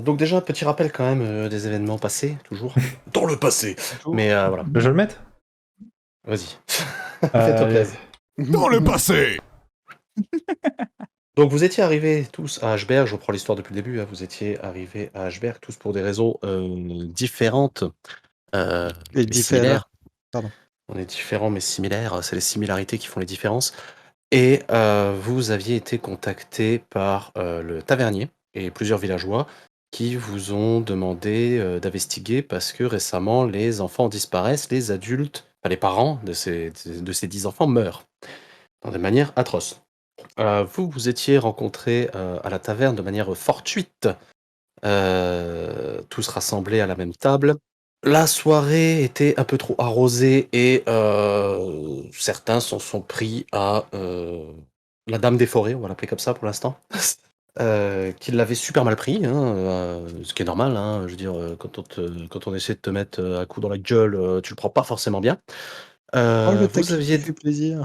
Donc déjà, petit rappel quand même des événements passés, toujours. Dans le passé. Toujours. Mais voilà, Je le mettre vas-y. Fais-toi Allez. plaisir. Dans le passé. Donc vous étiez arrivés tous à Ashberg, je reprends l'histoire depuis le début, hein, vous étiez arrivés à Ashberg tous pour des raisons différentes Et mais similaires. Pardon. On est différents mais similaires, c'est les similarités qui font les différences. Et vous aviez été contacté par le tavernier et plusieurs villageois qui vous ont demandé d'investiguer parce que récemment les enfants disparaissent, les adultes, enfin les parents de ces 10 enfants meurent de manière atroce. Vous vous étiez rencontrés à la taverne de manière fortuite, tous rassemblés à la même table. La soirée était un peu trop arrosée et certains s'en sont pris à la dame des forêts, on va l'appeler comme ça pour l'instant, qui l'avait super mal pris, hein, ce qui est normal, hein, je veux dire, quand on essaie de te mettre un coup dans la gueule, tu le prends pas forcément bien. Oh, le Vous taquet qui aviez... fait plaisir.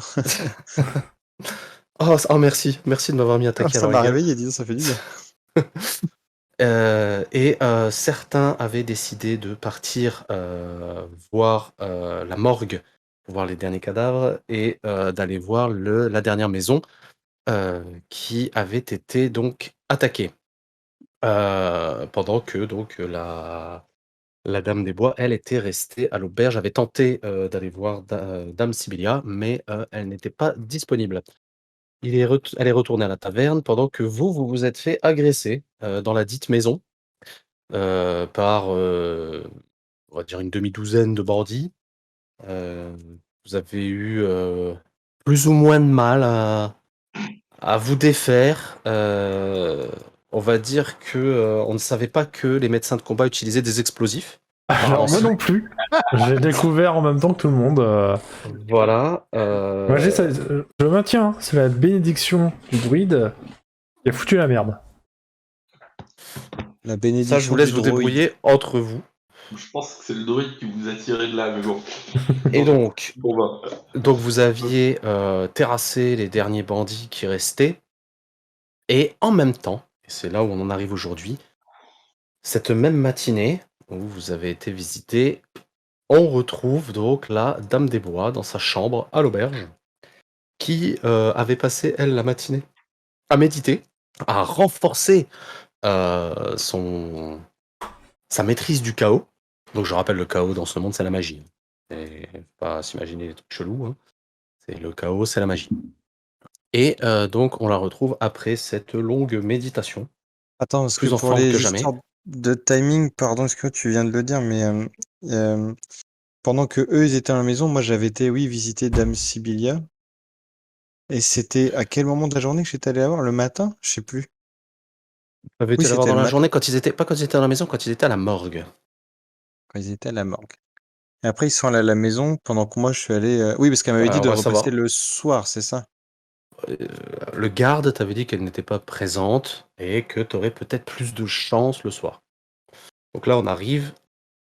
Oh, merci, merci de m'avoir mis un taquet Ça dans la m'a gueule. réveillé, disons, ça fait du bien. Certains avaient décidé de partir voir la morgue, voir les derniers cadavres et d'aller voir la dernière maison qui avait été donc attaquée. Pendant que donc la Dame des Bois, elle, était restée à l'auberge, avait tenté d'aller voir Dame Sibylla, mais elle n'était pas disponible. Elle est retournée à la taverne pendant que vous vous êtes fait agresser dans la dite maison par, on va dire une demi-douzaine de bandits. Heu, Vous avez eu, plus ou moins de mal à vous défaire. On va dire que, on ne savait pas que les médecins de combat utilisaient des explosifs. Apparemment Alors moi si. non plus. J'ai découvert en même temps que tout le monde. Voilà, Moi je maintiens, c'est la bénédiction du druide qui a foutu la merde. La ça je bénédiction vous laisse du vous droïde. débrouiller entre vous. Je pense que c'est le druide qui vous a tiré de là, mais bon. Et donc Bon bah. vous aviez, terrassé les derniers bandits qui restaient et en même temps, et c'est là où on en arrive aujourd'hui, cette même matinée où vous avez été visité, on retrouve donc la Dame des Bois dans sa chambre à l'auberge, qui avait passé, elle, la matinée à méditer, à renforcer sa maîtrise du chaos. Donc je rappelle, le chaos dans ce monde, c'est la magie. Et faut pas s'imaginer des trucs chelous, hein. C'est le chaos, c'est la magie. Et donc on la retrouve après cette longue méditation, Attends, parce que plus en pour forme les que jamais. histoires de timing, pardon, est-ce que tu viens de le dire, mais pendant que eux ils étaient à la maison, moi j'avais été, oui, visiter Dame Sibylla. Et c'était à quel moment de la journée que j'étais allé la voir? Le matin? Je sais plus. Vous avez Oui, été la voir c'était dans le la matin journée quand ils étaient, pas quand ils étaient à la maison, quand ils étaient à la morgue. quand ils étaient à la morgue. Et après ils sont allés à la maison pendant que moi je suis allé. Oui, parce qu'elle m'avait dit On de va repasser savoir. le soir, c'est ça? Le garde t'avait dit qu'elle n'était pas présente et que tu aurais peut-être plus de chance le soir. Donc là, on arrive.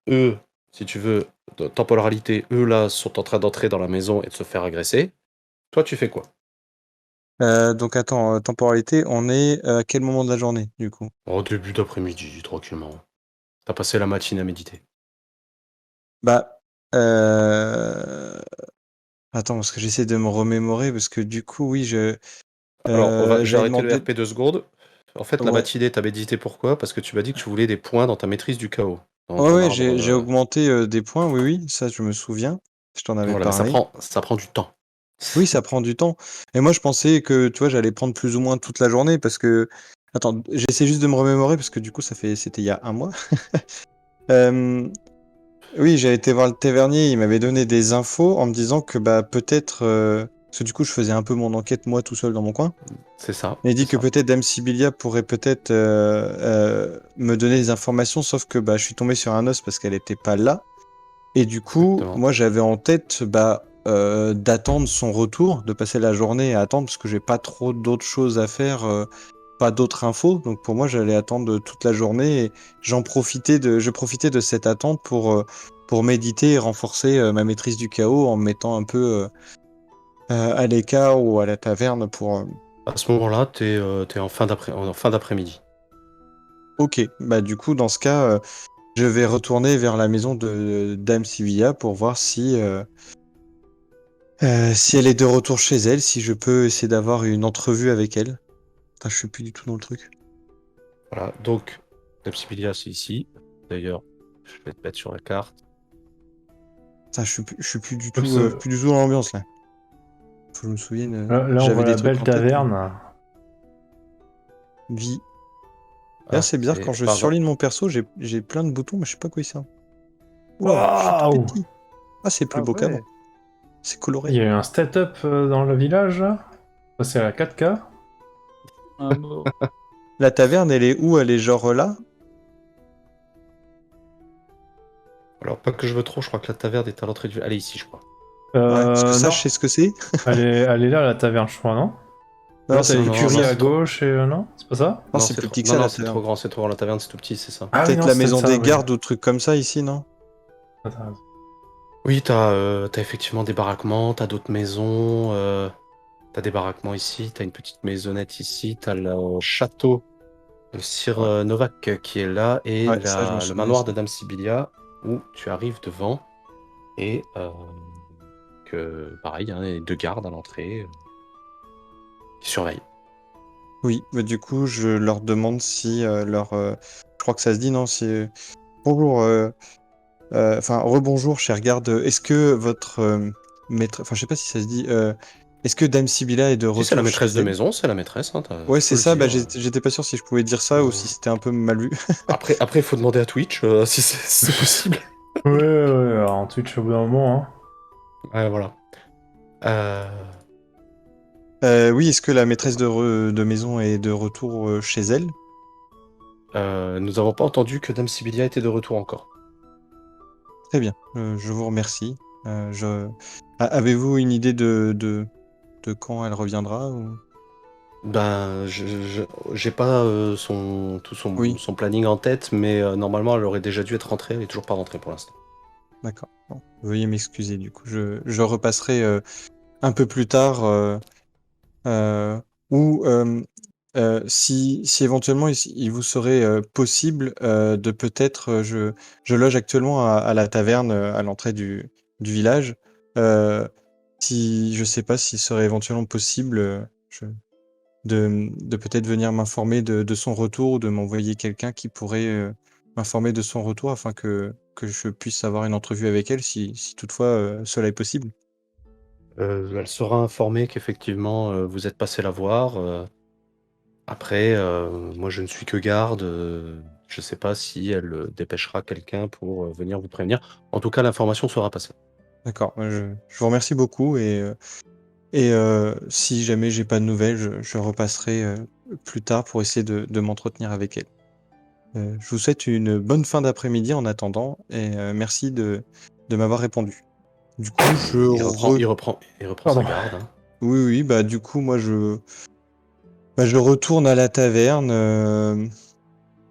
Eux, si tu veux, temporalité, eux là sont en train d'entrer dans la maison et de se faire agresser. Toi, tu fais quoi? Donc attends, temporalité, on est à quel moment de la journée du coup? Au début d'après-midi, tranquillement. T'as passé la matinée à méditer. Bah, attends, parce que j'essaie de me remémorer, parce que du coup, oui, Alors, je vais j'avais arrêter le demandé. RP 2 secondes. En fait, la Ouais, matinée, t'as médité pourquoi? Parce que tu m'as dit que tu voulais des points dans ta maîtrise du chaos. Dans ouais, ton ouais, arbre. j'ai augmenté des points, oui, oui, ça je me souviens. Je t'en avais Voilà, mais parlé. ça prend du temps. Oui, ça prend du temps. Et moi, je pensais que, tu vois, j'allais prendre plus ou moins toute la journée parce que. Attends, j'essaie juste de me remémorer parce que du coup, c'était il y a un mois. Oui, j'ai été voir le tavernier, il m'avait donné des infos en me disant que bah peut-être. Parce que du coup, je faisais un peu mon enquête moi tout seul dans mon coin. C'est ça, Il a c'est dit que ça. peut-être Dame Sibylla pourrait peut-être me donner des informations, sauf que bah, je suis tombé sur un os parce qu'elle était pas là. Et du coup, Exactement. moi j'avais en tête bah, d'attendre son retour, de passer la journée à attendre parce que j'ai pas trop d'autres choses à faire, pas d'autres infos. Donc pour moi, j'allais attendre toute la journée et je profitais de cette attente pour méditer et renforcer ma maîtrise du chaos en me mettant un peu à l'écart ou à la taverne pour. À ce moment-là, t'es en fin d'après-midi. Ok, bah du coup, dans ce cas, je vais retourner vers la maison de Dame Sivilla pour voir si elle est de retour chez elle, si je peux essayer d'avoir une entrevue avec elle. Enfin, je suis plus du tout dans le truc. Voilà, donc, Dapsibilia, c'est ici. D'ailleurs, je vais te mettre sur la carte. Putain, je suis Oups, plus du tout dans l'ambiance là. Faut que je me souvienne, là, on j'avais voit des la trucs belle en tête, mais taverne. vie. D'ailleurs, Ah, c'est bizarre, quand c'est... je Pardon. surligne mon perso, j'ai plein de boutons, mais je sais pas quoi ils servent. Oula, je suis tout Waouh! petit. Ah, c'est plus Ah beau ouais. qu'avant. C'est Il coloré. y a eu un stat-up dans le village, là. Ça, c'est à 4K. Un mot. La taverne, elle est où? Elle est genre là? Alors, pas que je veux trop, je crois que la taverne est à l'entrée du... Elle est ici, je crois. Ouais, parce que ça, Non. je sais ce que c'est. Elle est là, la taverne, je crois, non? Non, Genre, t'as c'est plus Non, non, petit que l'écurie non, ça. à c'est trop... gauche et... non? C'est pas ça? Non, Non, c'est c'est plus trop... petit que Non, ça, non, la c'est trop taverne. grand, c'est trop grand. La taverne, c'est tout petit, c'est ça. Ah oui, Peut-être non, la c'est peut-être maison ça, des oui. gardes ou trucs comme ça ici, non? Attends. Oui, t'as effectivement des baraquements, t'as d'autres maisons, t'as des baraquements ici, t'as une petite maisonnette ici, t'as le château de Sir Ouais, Novak qui est là, et ouais, ça, je me le souviens manoir aussi. de Dame Sibylla, où tu arrives devant, et que, pareil, hein, les deux gardes à l'entrée qui surveillent. Oui, bah du coup, je leur demande si je crois que ça se dit, non? Bonjour, enfin, rebonjour, cher garde. Est-ce que votre maître... Enfin, je sais pas si ça se dit. Est-ce que Dame Sibylla est de Si c'est la retour chez maîtresse de elle? maison, c'est la maîtresse, hein, Ouais, tu peux c'est le ça, bah dire. j'étais pas sûr si je pouvais dire ça ou si c'était un peu mal vu. Après, il faut demander à Twitch si c'est possible. Ouais, alors en Twitch au bout d'un moment, hein. Ouais, voilà. Euh, Oui, est-ce que la maîtresse de maison est de retour chez elle? nous n'avons pas entendu que Dame Sibylla était de retour encore. Très bien, je vous remercie. Avez-vous une idée de quand elle reviendra ou... Ben, j'ai pas tout Oui, son planning en tête, mais normalement, elle aurait déjà dû être rentrée. Elle est toujours pas rentrée pour l'instant. d'accord. Bon, veuillez m'excuser, du coup. Je repasserai un peu plus tard euh, ou si éventuellement il vous serait possible de peut-être, je loge actuellement à la taverne à l'entrée du village. Euh, Si je sais pas s'il serait éventuellement possible de peut-être venir m'informer de son retour ou de m'envoyer quelqu'un qui pourrait m'informer de son retour afin que je puisse avoir une entrevue avec elle si toutefois cela est possible. Elle sera informée qu'effectivement, vous êtes passé la voir. Après, moi, je ne suis que garde. Je sais pas si elle dépêchera quelqu'un pour venir vous prévenir. En tout cas, l'information sera passée. D'accord, je vous remercie beaucoup et si jamais j'ai pas de nouvelles, je repasserai plus tard pour essayer de m'entretenir avec elle. Je vous souhaite une bonne fin d'après-midi en attendant et merci de m'avoir répondu. Du coup, Il reprend sa Pardon. garde, hein. oui, oui, bah du coup, moi je retourne à la taverne.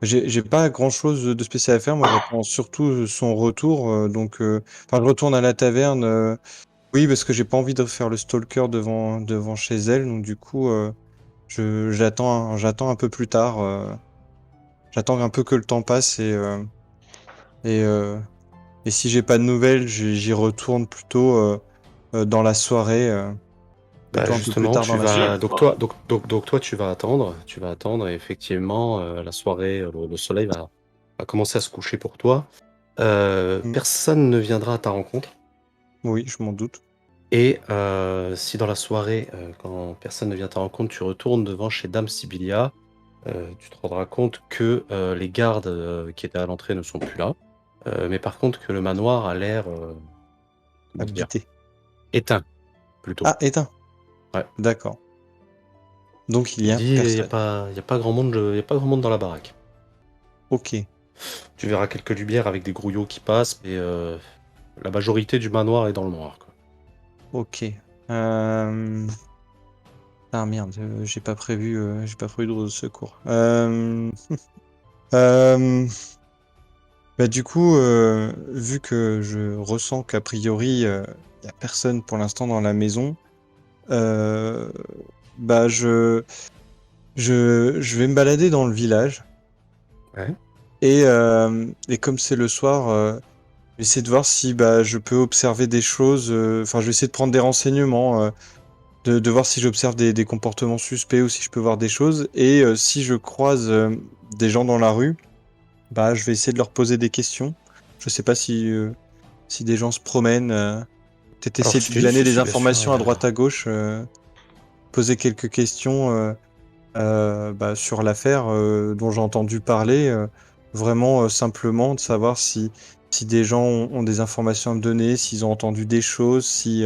J'ai pas grand-chose de spécial à faire. Moi, j'attends surtout son retour. Enfin, je retourne à la taverne. Oui, parce que j'ai pas envie de faire le stalker devant chez elle. Donc du coup, j'attends un peu plus tard. J'attends un peu que le temps passe et, euh, et si j'ai pas de nouvelles, j'y retourne plutôt dans la soirée, Bah, plutôt un peu plus justement, tard dans tu la vas soirée. donc toi tu vas attendre et effectivement la soirée le soleil va commencer à se coucher pour toi. Mm. Personne ne viendra à ta rencontre Oui, je m'en doute. et si dans la soirée quand personne ne vient à ta rencontre, tu retournes devant chez Dame Sibylla, tu te rendras compte que les gardes qui étaient à l'entrée ne sont plus là, mais par contre que le manoir a l'air comment dire Habité. éteint plutôt. Ah, éteint. Ouais. D'accord. Donc il Il y te a dit personne. il y a pas grand monde, il y a pas grand monde dans la baraque. Ok. Tu verras quelques lumières avec des grouillots qui passent, mais la majorité du manoir est dans le noir, quoi. Ok. Euh, Ah merde, j'ai pas prévu de secours. Euh, Bah du coup, vu que je ressens qu'a priori y a personne pour l'instant dans la maison, euh, bah je vais me balader dans le village Ouais. Et comme c'est le soir, je vais essayer de voir si je peux observer des choses. Enfin, je vais essayer de prendre des renseignements, de voir si j'observe des comportements suspects ou si je peux voir des choses. Et si je croise des gens dans la rue, je vais essayer de leur poser des questions. Je sais pas si des gens se promènent. Peut-être Alors, essayer de glaner des bien sûr, informations à droite à gauche, poser quelques questions sur l'affaire dont j'ai entendu parler, vraiment simplement de savoir si des gens ont des informations à me donner, s'ils ont entendu des choses, si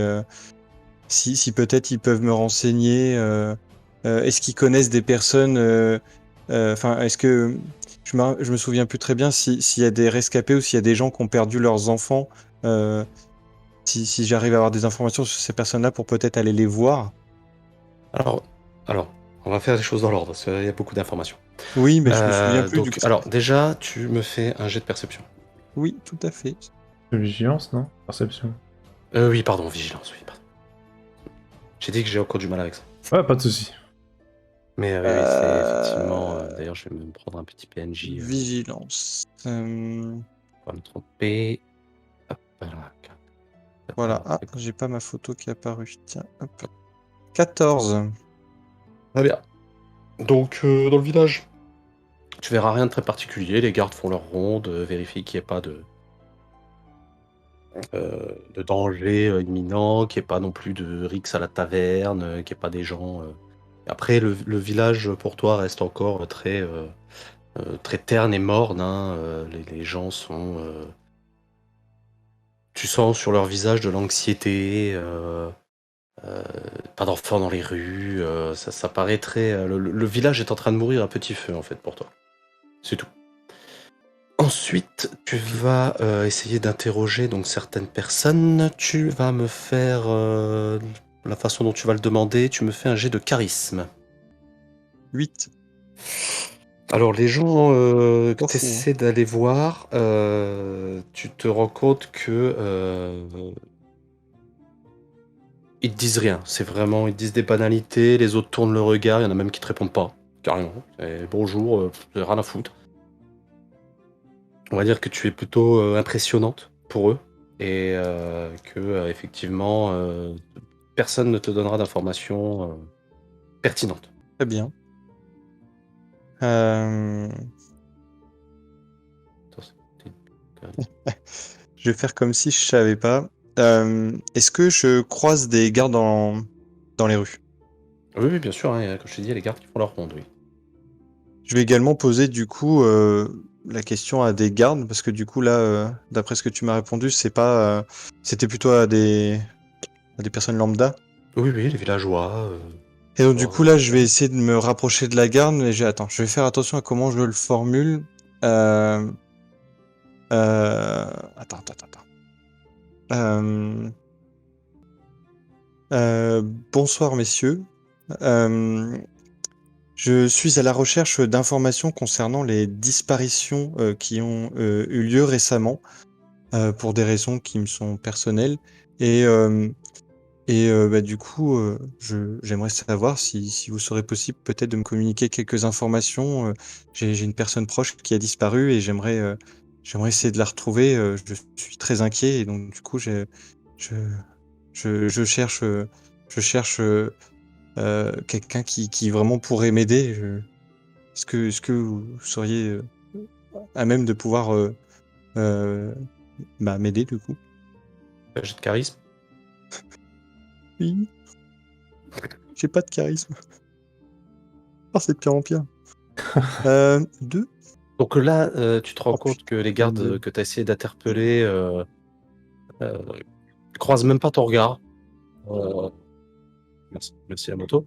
peut-être ils peuvent me renseigner, est-ce qu'ils connaissent des personnes, enfin, est-ce que je me souviens plus très bien s'il y a des rescapés ou s'il y a des gens qui ont perdu leurs enfants, euh, si j'arrive à avoir des informations sur ces personnes-là pour peut-être aller les voir. Alors, alors, on va faire les choses dans l'ordre, parce qu'il y a beaucoup d'informations. Oui, mais je me souviens plus du coup. Alors, déjà, tu me fais un jet de perception. Oui, tout à fait. Vigilance, non? Perception. Oui, pardon, vigilance, oui, pardon. J'ai dit que j'ai encore du mal avec ça. Ouais, pas de soucis. Mais oui, c'est effectivement... D'ailleurs, je vais me prendre un petit PNJ Vigilance. pour pas me tromper. Hop, là. Voilà. Ah, j'ai pas ma photo qui est apparue. Tiens, hop. 14. Très bien. Donc, dans le village, tu verras rien de très particulier. Les gardes font leur ronde, vérifient qu'il n'y ait pas de danger imminent, qu'il n'y ait pas non plus de rixes à la taverne, qu'il n'y ait pas des gens... Après, le village, pour toi, reste encore très terne et morne. Hein. Les gens sont... Tu sens sur leur visage de l'anxiété, pas d'enfants dans les rues. Ça paraît très... le village est en train de mourir à petit feu, en fait, pour toi. C'est tout. Ensuite, tu vas essayer d'interroger donc certaines personnes. Tu vas me faire... la façon dont tu vas le demander, tu me fais un jet de charisme. 8. Alors, les gens que Pas tu fou, hein. essaies d'aller voir, tu te rends compte que ils te disent rien. C'est vraiment, ils te disent des banalités, les autres tournent le regard, il y en a même qui te répondent pas, carrément. Bonjour, rien à foutre. On va dire que tu es plutôt impressionnante pour eux et que effectivement personne ne te donnera d'informations pertinentes. Très bien. Je vais faire comme si je savais pas. Est-ce que je croise des gardes dans les rues? Oui, oui, bien sûr, hein, comme je t'ai dit, il y a les gardes qui font leur ronde, oui. Je vais également poser du coup la question à des gardes parce que du coup là, d'après ce que tu m'as répondu, c'était plutôt à des personnes lambda. Oui, oui, les villageois. Et donc du coup là, je vais essayer de me rapprocher de la garde, mais attends, je vais faire attention à comment je le formule. Euh... Attends. Euh... Bonsoir messieurs. Je suis à la recherche d'informations concernant les disparitions qui ont eu lieu récemment pour des raisons qui me sont personnelles. Et du coup, j'aimerais savoir si vous serait possible peut-être de me communiquer quelques informations. J'ai une personne proche qui a disparu et j'aimerais essayer de la retrouver. Je suis très inquiet et donc du coup, je, je cherche, quelqu'un qui vraiment pourrait m'aider. Est-ce que vous seriez à même de pouvoir euh, m'aider du coup? Jet de charisme. Oui, j'ai pas de charisme. Oh, c'est de pire en pire. 2. Donc là, tu te rends Oh, compte que les putain, gardes que tu as essayé d'interpeller croisent même pas ton regard. Merci à moto.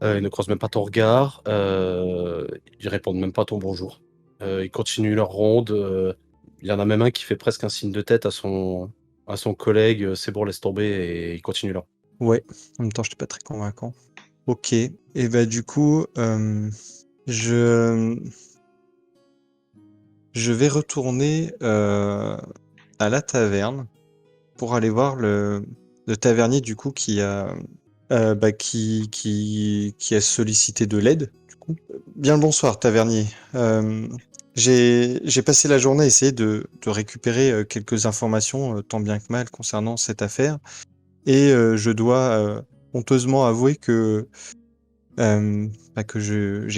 Ils ne croisent même pas ton regard. Ils répondent même pas à ton bonjour. Ils continuent leur ronde. Il y en a même un qui fait presque un signe de tête à son collègue. C'est bon, laisse tomber, et ils continuent là. Ouais, en même temps, je n'étais pas très convaincant. Ok, et du coup, je vais retourner à la taverne pour aller voir le tavernier du coup qui a qui a sollicité de l'aide. Du coup, bien le bonsoir tavernier. J'ai passé la journée à essayer de récupérer quelques informations, tant bien que mal, concernant cette affaire. Et je dois honteusement avouer que j'ai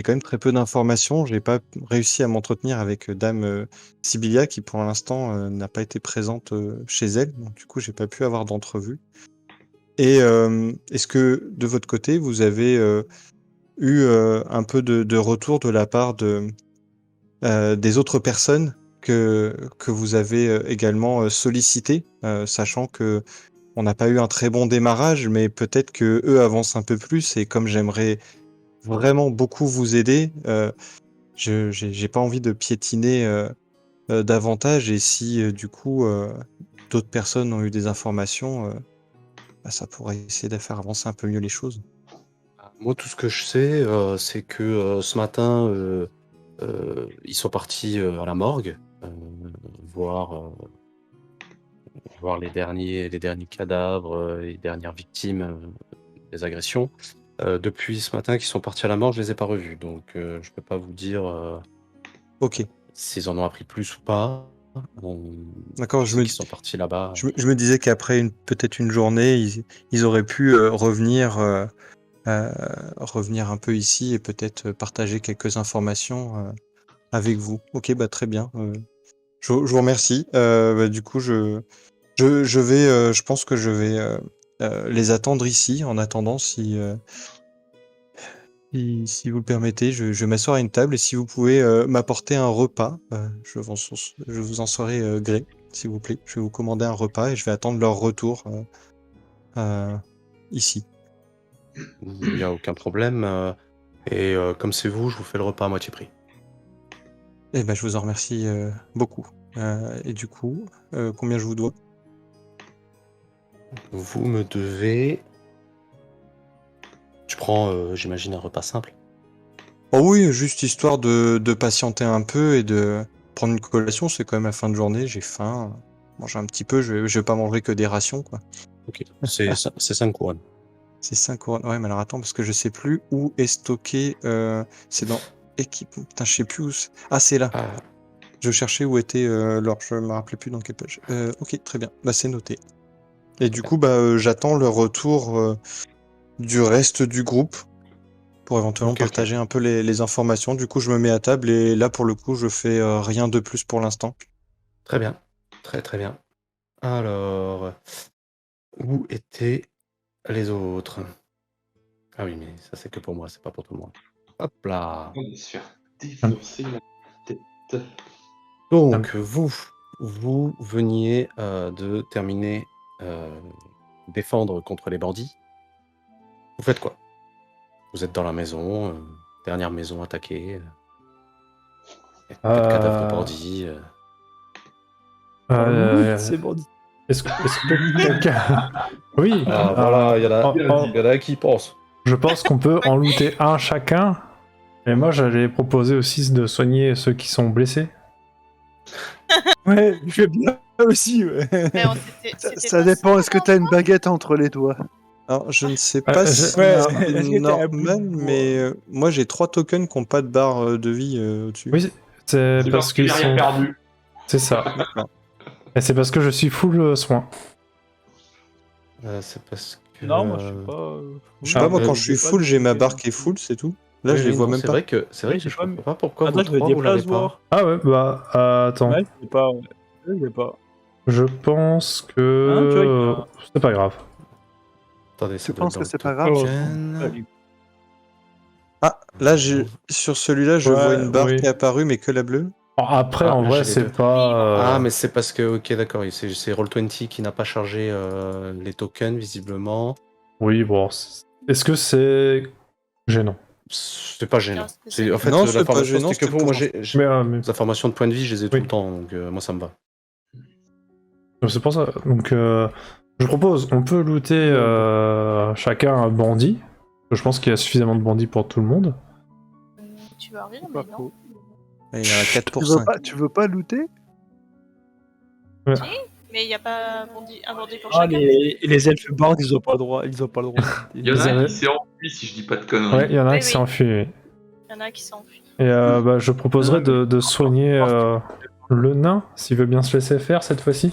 quand même très peu d'informations. J'ai pas réussi à m'entretenir avec Dame Sibylla, qui pour l'instant n'a pas été présente chez elle. Donc du coup, j'ai pas pu avoir d'entrevue. Et est-ce que de votre côté, vous avez eu un peu de retour de la part des autres personnes que vous avez également sollicitées, sachant que on n'a pas eu un très bon démarrage, mais peut-être que eux avancent un peu plus. Et comme j'aimerais vraiment beaucoup vous aider, j'ai pas envie de piétiner davantage. Et si du coup d'autres personnes ont eu des informations, ça pourrait essayer de faire avancer un peu mieux les choses. Moi, tout ce que je sais, c'est que ce matin, ils sont partis à la morgue, voir, voir les derniers cadavres, les dernières victimes des agressions. Depuis ce matin qu'ils sont partis à la morgue, je les ai pas revus, donc je peux pas vous dire Ok, s'ils en ont appris plus ou pas. d'accord. Je sais qu'ils sont partis là-bas. Je me disais qu'après peut-être une journée, ils auraient pu revenir un peu ici et peut-être partager quelques informations avec vous. Ok, bah très bien. Je vous remercie. Du coup, je vais, je pense que je vais les attendre ici. En attendant, si vous le permettez, je vais m'asseoir à une table et si vous pouvez m'apporter un repas, je vous en serai gré, s'il vous plaît. Je vais vous commander un repas et je vais attendre leur retour ici. Il y a aucun problème, et comme c'est vous, je vous fais le repas à moitié prix. Eh ben, je vous en remercie beaucoup. Et du coup, combien je vous dois? Vous me devez... Tu prends, j'imagine, un repas simple? Oh oui, juste histoire de patienter un peu et de prendre une collation. C'est quand même la fin de journée, j'ai faim. Manger un petit peu, je vais pas manger que des rations, quoi. Ok, c'est 5 couronnes. C'est 5 couronnes. Ouais, mais alors attends, parce que je sais plus où est stocké. C'est dans équipe. Putain, je sais plus où. Ah, c'est là. Ah, Je cherchais où était l'or. Je me rappelais plus dans quelle page. Ok, très bien. Bah, c'est noté. Et du coup, bah, j'attends le retour du reste du groupe pour éventuellement ok, ok. partager un peu les informations. Du coup, je me mets à table et là, pour le coup, je fais rien de plus pour l'instant. Très bien. Très très bien. Alors, où étaient les autres? Ah oui, mais ça c'est que pour moi, c'est pas pour tout le monde. Hop là. On va se faire défoncer la tête. Donc, vous veniez de terminer défendre contre les bandits. Vous faites quoi? Vous êtes dans la maison, dernière maison attaquée. Il y a pas de cadavre de bandits. C'est bandit. Est-ce que quelqu'un... Oui. Ah voilà, il y en a qui y pensent. Je pense qu'on peut en looter un chacun. Et moi, j'allais proposer aussi de soigner ceux qui sont blessés. Ouais, je vais bien aussi, ouais. Mais c'était Ça pas dépend, ça, est-ce que t'as une baguette entre les doigts? Alors, je ne sais pas si ouais, c'est est-ce que t'as un bout de normal, bois mais moi, j'ai 3 tokens qui n'ont pas de barre de vie au-dessus. Oui, c'est parce qu'il qu'ils a rien sont... perdu. C'est ça. D'accord. Et c'est parce que je suis full soin. C'est parce que... Non, moi je suis pas. Je sais pas, moi, quand Ah, je suis full, j'ai ma barre qui est full, c'est tout. Là, je les vois même c'est pas. vrai que je sais pas, comprends pas pourquoi Attends, vous je me trois, vous l'avez déplace pas. voir. Ah ouais, bah attends. Ouais, c'est pas. Je l'ai pas. Je pense Hein, tu vois, que... c'est pas grave. Attendez, ça Tu doit penses être que dans c'est le pas grave? token. Ah, là, sur celui-là, je vois une barre oui. qui est apparue, mais que la bleue. Après, Ah, en là, vrai, j'ai les c'est deux. pas... Ah, mais c'est parce que... Ok, d'accord, c'est Roll20 qui n'a pas chargé les tokens, visiblement. Oui, bon... Est-ce que c'est... gênant? C'est pas gênant. Non, c'est En fait, Non, c'est pas l'information, gênant, c'était que c'était vous. Moi, pour- Mais... les informations de point de vie, je les ai tout Oui. le temps, donc moi, ça me va. C'est pour ça. Donc, je propose, on peut looter chacun un bandit. Je pense qu'il y a suffisamment de bandits pour tout le monde. Tu vas rire, Pas mais non. faux. Il y en a 4 pour Tu veux 5. tu veux pas looter? Mais il n'y a pas un bandit pour Ah, chacun. les elfes bardes, ils ont pas le droit. Ils ont pas le droit. Il y en a Vous un avez- qui s'est enfui, si je dis pas de conneries. Ouais, il y en a un Oui, qui oui. s'est enfui. Il y en a un qui s'enfuit. Et je proposerais de soigner le nain, s'il veut bien se laisser faire cette fois-ci.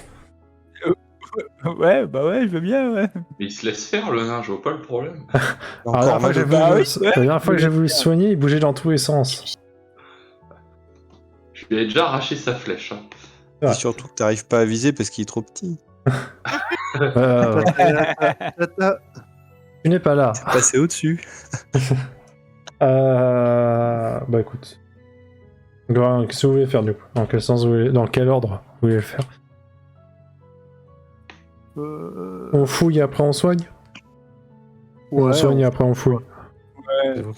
Ouais, bah ouais, je veux bien, ouais. Mais il se laisse faire le nain, je vois pas le problème. Alors, la dernière fois que j'ai voulu, Bah oui, la dernière fois que j'ai voulu le soigner, il bougeait dans tous les sens. Je lui ai déjà arraché sa flèche. Hein. Ouais. Et surtout que t'arrives pas à viser parce qu'il est trop petit. Tata, Tu n'es pas là. Passer au-dessus. Bah écoute. Qu'est-ce que vous voulez faire du coup? Dans quel sens dans quel ordre vous voulez le faire? On fouille et après on soigne? Ou on ouais, soigne et après on fouille?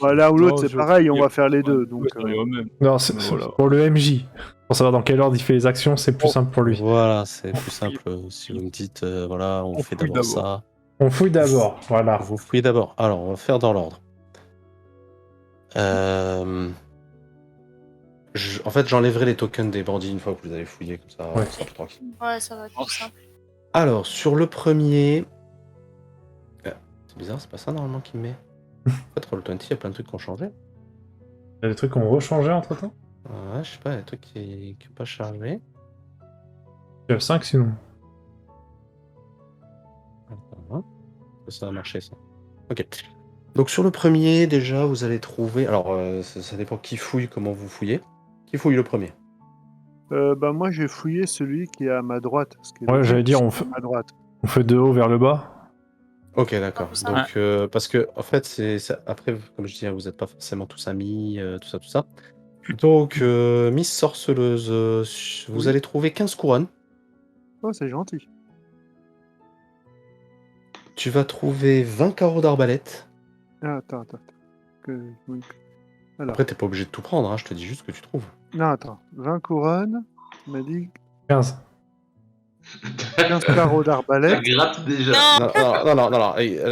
bah, l'un ou l'autre, Non, c'est pareil, on va faire les deux. Donc, même. Non, c'est Voilà. pour le MJ. Pour savoir dans quel ordre il fait les actions, c'est plus simple pour lui. Voilà, c'est plus simple si vous me dites, voilà, on fait fouille d'abord d'abord. ça. On fouille d'abord, voilà. Vous fouillez d'abord. Alors, on va faire dans l'ordre. En fait, j'enlèverai les tokens des bandits une fois que vous avez fouillé, comme ça, Ouais. on sera plus tranquille. Ouais, ça va être plus simple. Alors, sur le premier... c'est bizarre, c'est pas ça normalement qui me met. En fait, Roll20, il y a plein de trucs qui ont changé. Il y a des trucs qui ont rechangé entre temps? Ouais, je sais pas, il y a des trucs qui n'ont pas chargé. Il y a 5 sinon. Voilà. Ça a marché, ça. Ok. Donc, sur le premier, déjà, vous allez trouver... Alors, ça dépend qui fouille, comment vous fouillez. Qui fouille le premier? bah, moi, j'ai fouillé celui qui est à ma droite. Ouais, j'allais dire, on à ma droite. fait de haut vers le bas. Ok, d'accord. Ah, ça. Donc, parce que, en fait, après, comme je dis, vous n'êtes pas forcément tous amis, tout ça. Donc, Miss Sorceleuse, vous Oui. allez trouver 15 couronnes. Oh, c'est gentil. Tu vas trouver 20 carreaux d'arbalète. Ah, attends. Oui. Alors, Après, t'es pas obligé de tout prendre, hein, je te dis juste que tu trouves. non, attends. 20 couronnes, tu m'as dit 15. 15 carreaux Ça d'arbalète. gratte déjà. Non,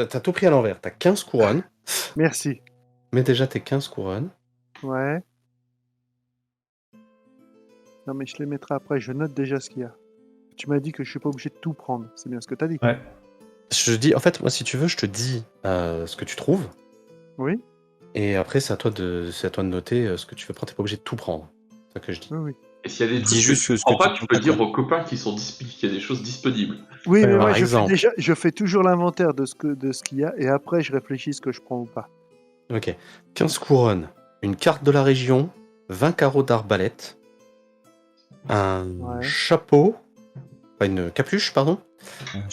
t'as tout pris à l'envers. T'as 15 couronnes. Merci. Mets déjà tes 15 couronnes. Ouais. Non, mais je les mettrai après. Je note déjà ce qu'il y a. Tu m'as dit que je suis pas obligé de tout prendre. C'est bien ce que t'as dit. Ouais. Je dis, en fait, moi, si tu veux, je te dis ce que tu trouves. Oui, Et après, c'est à toi de noter ce que tu veux prendre. T'es pas obligé de tout prendre. C'est ça que je dis. oui. Et s'il y a des Dis trucs juste que tu ce prends que pas, tu tu prends peux pas, dire quoi. aux copains qu'il y a des choses disponibles. Oui, mais Par moi, exemple. je fais toujours l'inventaire de ce qu'il y a et après, je réfléchis ce que je prends ou pas. Ok. 15 couronnes, une carte de la région, 20 carreaux d'arbalète, un Ouais. chapeau, pas une capuche, pardon,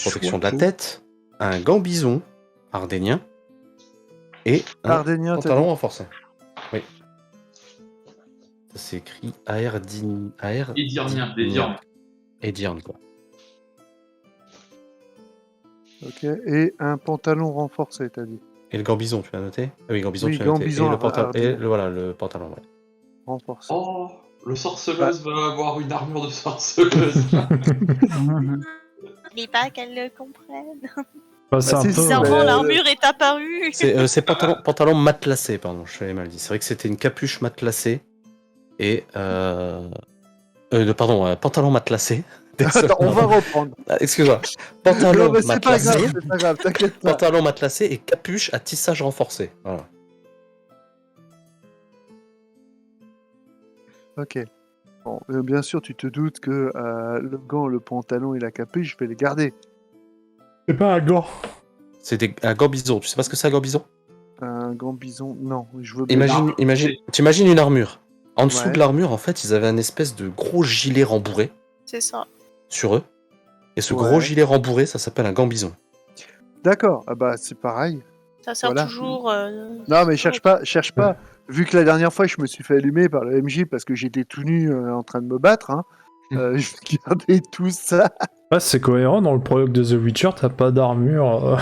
protection de la tête, un gant bison ardennien et un Ardennien, t'as pantalon dit. renforcé. Oui. Ça s'écrit AR. Edirnien, Edirnien. Edirn, quoi. Ok. Et un pantalon renforcé, t'as dit. Et le gant bison, tu l'as noté? Ah oui, gant bison, Oui, tu l'as gant noté. bison Et le pantalon. Et ardennien. voilà, le pantalon, ouais. Renforcé. Oh, le sorceleuse va avoir une armure de sorceleuse. Mais pas qu'elle le comprenne. Bah, c'est un si, peu. Bizarrement, mais, l'armure est apparue. C'est pantalon matelassé, pardon, je l'avais mal dit. C'est vrai que c'était une capuche matelassée et pantalon matelassé. Attends, on va reprendre. Ah, excuse-moi. Non, Pantalon mais c'est pas matelassé, grave, t'inquiète pas. pantalon matelassé et capuche à tissage renforcé. Voilà. Ok. Bon, bien sûr, tu te doutes que le gant, le pantalon et la capuche, je vais les garder. C'est pas un gant. C'est un gant bison. Tu sais pas ce que c'est un gant bison? Un gant bison, non, je veux bien. T'imagines une armure. En dessous Ouais. de l'armure, en fait, ils avaient un espèce de gros gilet rembourré C'est ça. sur eux. Et ce Ouais. gros gilet rembourré, ça s'appelle un gant bison. D'accord, ah bah c'est pareil. Ça sert Voilà. toujours. Non, mais cherche pas. Vu que la dernière fois, je me suis fait allumer par le MJ parce que j'étais tout nu en train de me battre, hein, je vais garder tout ça. Ouais, c'est cohérent dans le prologue de The Witcher, t'as pas d'armure.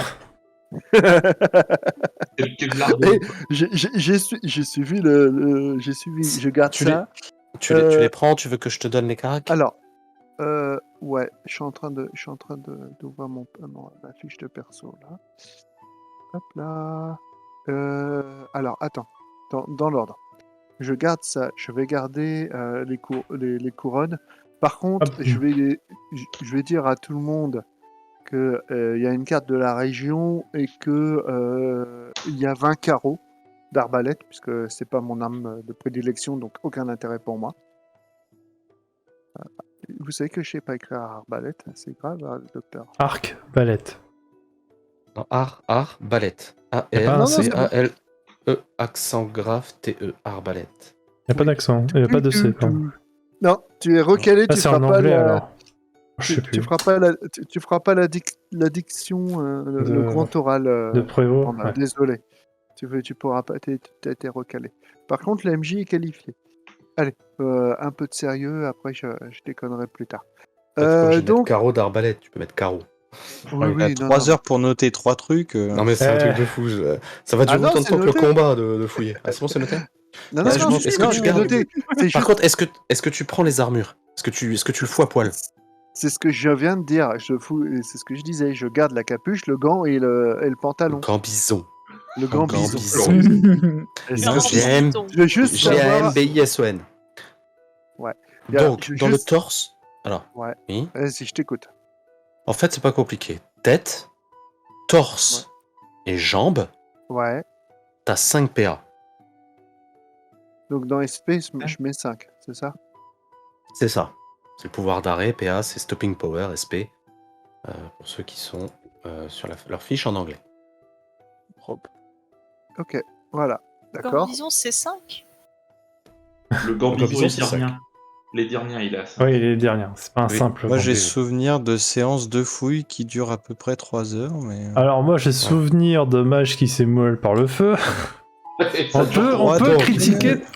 Et j'ai suivi je garde Tu ça. Tu les prends, tu veux que je te donne les caracs? Alors, ouais, je suis en train d'ouvrir ma fiche de perso là. Hop là. Alors, attends, dans l'ordre. Je garde ça. Je vais garder les couronnes. Par contre, Ah, je vais dire à tout le monde que y a une carte de la région et que il y a 20 carreaux d'arbalète, puisque c'est pas mon arme de prédilection, donc aucun intérêt pour moi. Vous savez que je sais pas écrire arbalète, c'est grave, docteur. Arc, balette. Non, arbalète. Y a pas un C. A-L-C-A-L-E, accent grave, T-E, arbalète. Y a pas d'accent, y a pas de C. Pardon. Non, tu es recalé, Ah, tu c'est feras en pas anglais la... alors. Je sais Tu plus. feras pas tu feras pas la diction, le grand oral. De Prévost. Panda, Ouais. désolé. Tu pourras pas, t'as été recalé. Par contre, la MJ est qualifiée. Allez, un peu de sérieux, après je déconnerai plus tard. Donc, carreau d'arbalète, tu peux mettre carreau. oui, T'as oui, 3 heures pour noter 3 trucs. Non mais c'est un truc de fou, ça va durer non, autant de c'est temps que le noté. combat de fouiller. Ah c'est bon, c'est noté? Non, Est-ce non, que non, tu- est-ce que tu c'est gardes- noté. C'est Par juste- contre, est-ce que tu prends les armures? Est-ce que tu le fous à poil? c'est ce que je viens de dire. C'est ce que je disais. Je garde la capuche, le gant et le pantalon. Gambison. Le gant Gambison. bison. Et ça, Non, GM. je veux juste savoir. G-A-M-B-I-S-O-N. Ouais. Et alors, Donc, je veux dans le juste- torse... Alors, Ouais. oui. Vas-y, je t'écoute. En fait, c'est pas compliqué. Tête, torse et jambes, Ouais. t'as 5 PA. Donc dans SP, je mets 5, c'est ça? C'est ça. C'est le pouvoir d'arrêt, PA, c'est Stopping Power, SP, pour ceux qui sont sur leur fiche en anglais. Ok, voilà. D'accord. Gambison, c'est 5. Le Gambison, Gambison, c'est cinq. les derniers, il a ça. Oui, les dernières. C'est pas un Oui. simple. Moi, j'ai Vendée. souvenir de séances de fouilles qui durent à peu près 3 heures, mais... Alors moi j'ai souvenir de mage qui s'émoule par le feu.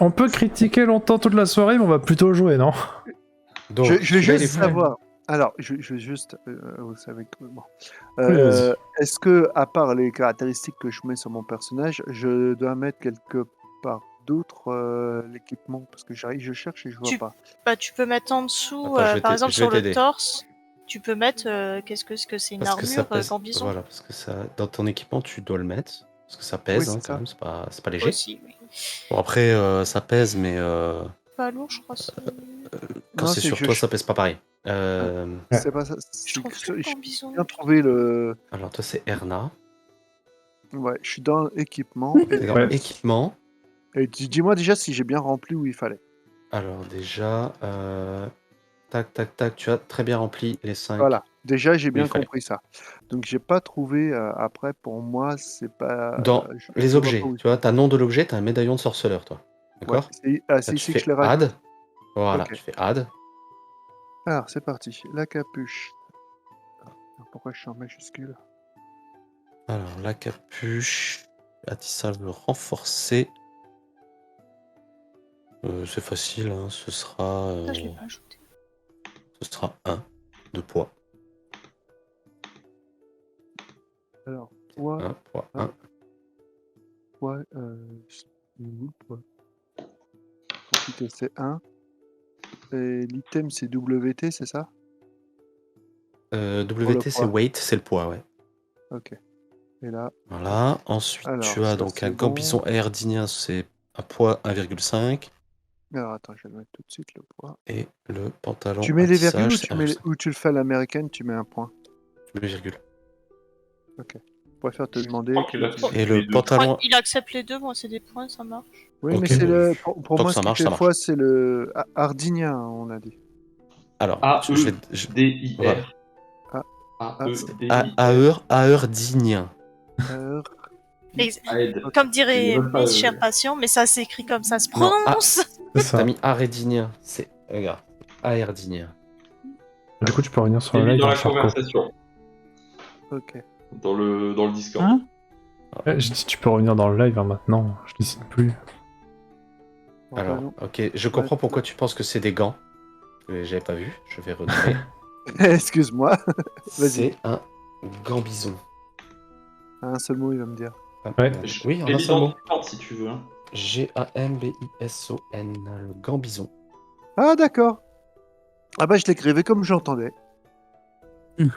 On peut critiquer longtemps toute la soirée, mais on va plutôt jouer, non? Donc, Je veux celui-là, il juste est fou. savoir. Alors, je veux juste. Vous savez que. Bon. vas-y. Est-ce que, à part les caractéristiques que je mets sur mon personnage, je dois mettre quelque part d'autre l'équipement? Parce que je cherche et je vois pas. Bah, tu peux mettre en dessous, Attends, je vais par exemple je vais sur le t'aider. torse, tu peux mettre. Qu'est-ce que c'est une Parce que ça armure pèse. Gambison Voilà, parce que ça, dans ton équipement, tu dois le mettre. Parce que ça pèse, Oui, hein, c'est quand ça. même, c'est pas léger. aussi, oui. Bon, après, ça pèse, mais Pas lourd, je crois. quand Non, c'est c'est sur que toi, je- ça pèse pas pareil. C'est pas ça. Je trouve plus J'ai Gambison. bien trouvé le. Alors, toi, c'est Erna. Ouais, je suis dans équipement. T'es dans Ouais. équipement. Et dis-moi déjà si j'ai bien rempli où il fallait. Alors, déjà, tac, tac, tac, tu as très bien rempli les 5. Voilà. Déjà, j'ai bien il fallait. compris ça. Donc, j'ai pas trouvé. Après, pour moi, c'est pas. Dans je les vois objets, pas où- tu vois, t'as nom de l'objet, t'as un médaillon de sorceleur, toi. Ouais, D'accord? c'est Là, c'est tu ici que fais je l'ai rajouté. add. Voilà, Ok. tu fais add. Alors, c'est parti. La capuche. Pourquoi je suis en majuscule? Alors, la capuche, attissage renforcé. C'est facile, hein, ce sera Ça, je l'ai pas ajouté. 1 de poids. Alors, poids, 1 poids Ah. 1. poids, poids. Quantité, c'est 1. Et l'item, c'est WT, c'est ça? WT, c'est poids. weight, c'est le poids, ouais. Ok. Et là, Voilà. Ensuite, Alors, tu as ça, donc c'est un bon. gambison aérdinien, c'est un poids 1,5. alors attends, je vais le mettre tout de suite le poids. Et le pantalon Tu mets les attissage, virgules ou c'est tu, mets 1,5. ou tu le fais à l'américaine, tu mets un point. Tu mets virgule. Je préfère te demander. crois qu'il a comment tu fait. Et le Les deux. pantalon... Il accepte les deux, moi c'est des points, ça marche. Oui, Ok. mais c'est le. Pour Tant moi, que ça ce qui marche, fait ça marche. foi, c'est le ardinien, on a dit. Alors, je vais... A-E-D-I-R. A-E-D-I-R. Aeurdinien. Aide. Comme dirait Je veux pas, mes chers patients, mais ça s'écrit comme ça se Non, prononce. C'est ça. T'as mis aérdinien. C'est... Regarde. Aérdinien. Du coup tu peux revenir sur C'est le mis live dans dans la Charcot. conversation, Ok. dans le Discord. Hein Ouais, je dis tu peux revenir dans le live hein, maintenant, je décide plus. Alors, Pantalon. ok, je comprends pourquoi tu penses que c'est des gants. J'avais pas vu, je vais renommer. Excuse-moi. Vas-y. C'est un gambison. Un seul mot, il va me dire. Ouais. Oui, en Et un mis seul dans mot. le Discord si tu veux. Hein. Gambison, le gambison. Ah, d'accord. Ah bah, je l'écrivais comme j'entendais. Hmm.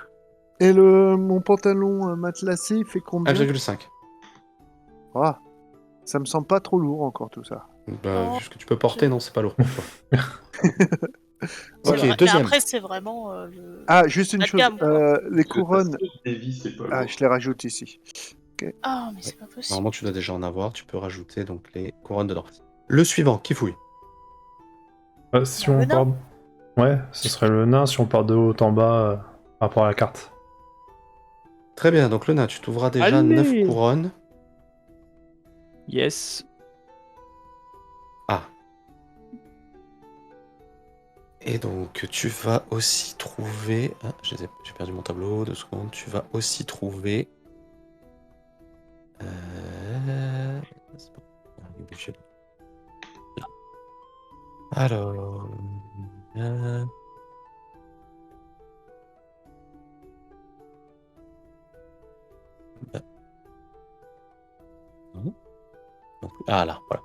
Et mon pantalon matelassé, il fait combien? 1,5. Ah, ça me semble pas trop lourd encore tout ça. Oh. Vu ce que tu peux porter, non, c'est pas lourd pour toi. C'est Ok, vrai. Mais deuxième. après, c'est vraiment le. Ah, juste une La chose. gamme, quoi. Les couronnes. Davy, c'est pas Ah, lourd. je les rajoute ici. Oh, mais c'est pas possible. Normalement, tu dois déjà en avoir. Tu peux rajouter donc les couronnes dedans. Le suivant, qui fouille? Si Le on nain. part... Ouais, ce serait le nain si on part de haut en bas par rapport à la carte. Très bien, donc le nain, tu t'ouvras déjà Allez 9 couronnes. Yes. Ah. Et donc, tu vas aussi trouver... Ah, j'ai perdu mon tableau, 2 secondes. Tu vas aussi trouver... c'est pas- Là. Alors... Non. Ah là, voilà.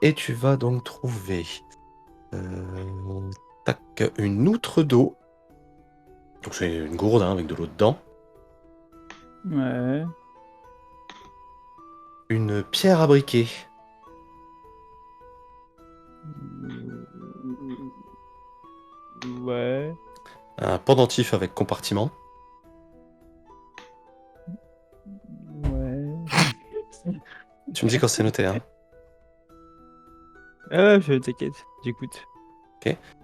Et tu vas donc trouver tac, une outre d'eau. Donc c'est une gourde hein, avec de l'eau dedans. Ouais. Une pierre à briquet. Ouais. Un pendentif avec compartiment. Ouais. Tu me dis quand c'est noté. Hein. Ah, je t'inquiète, j'écoute.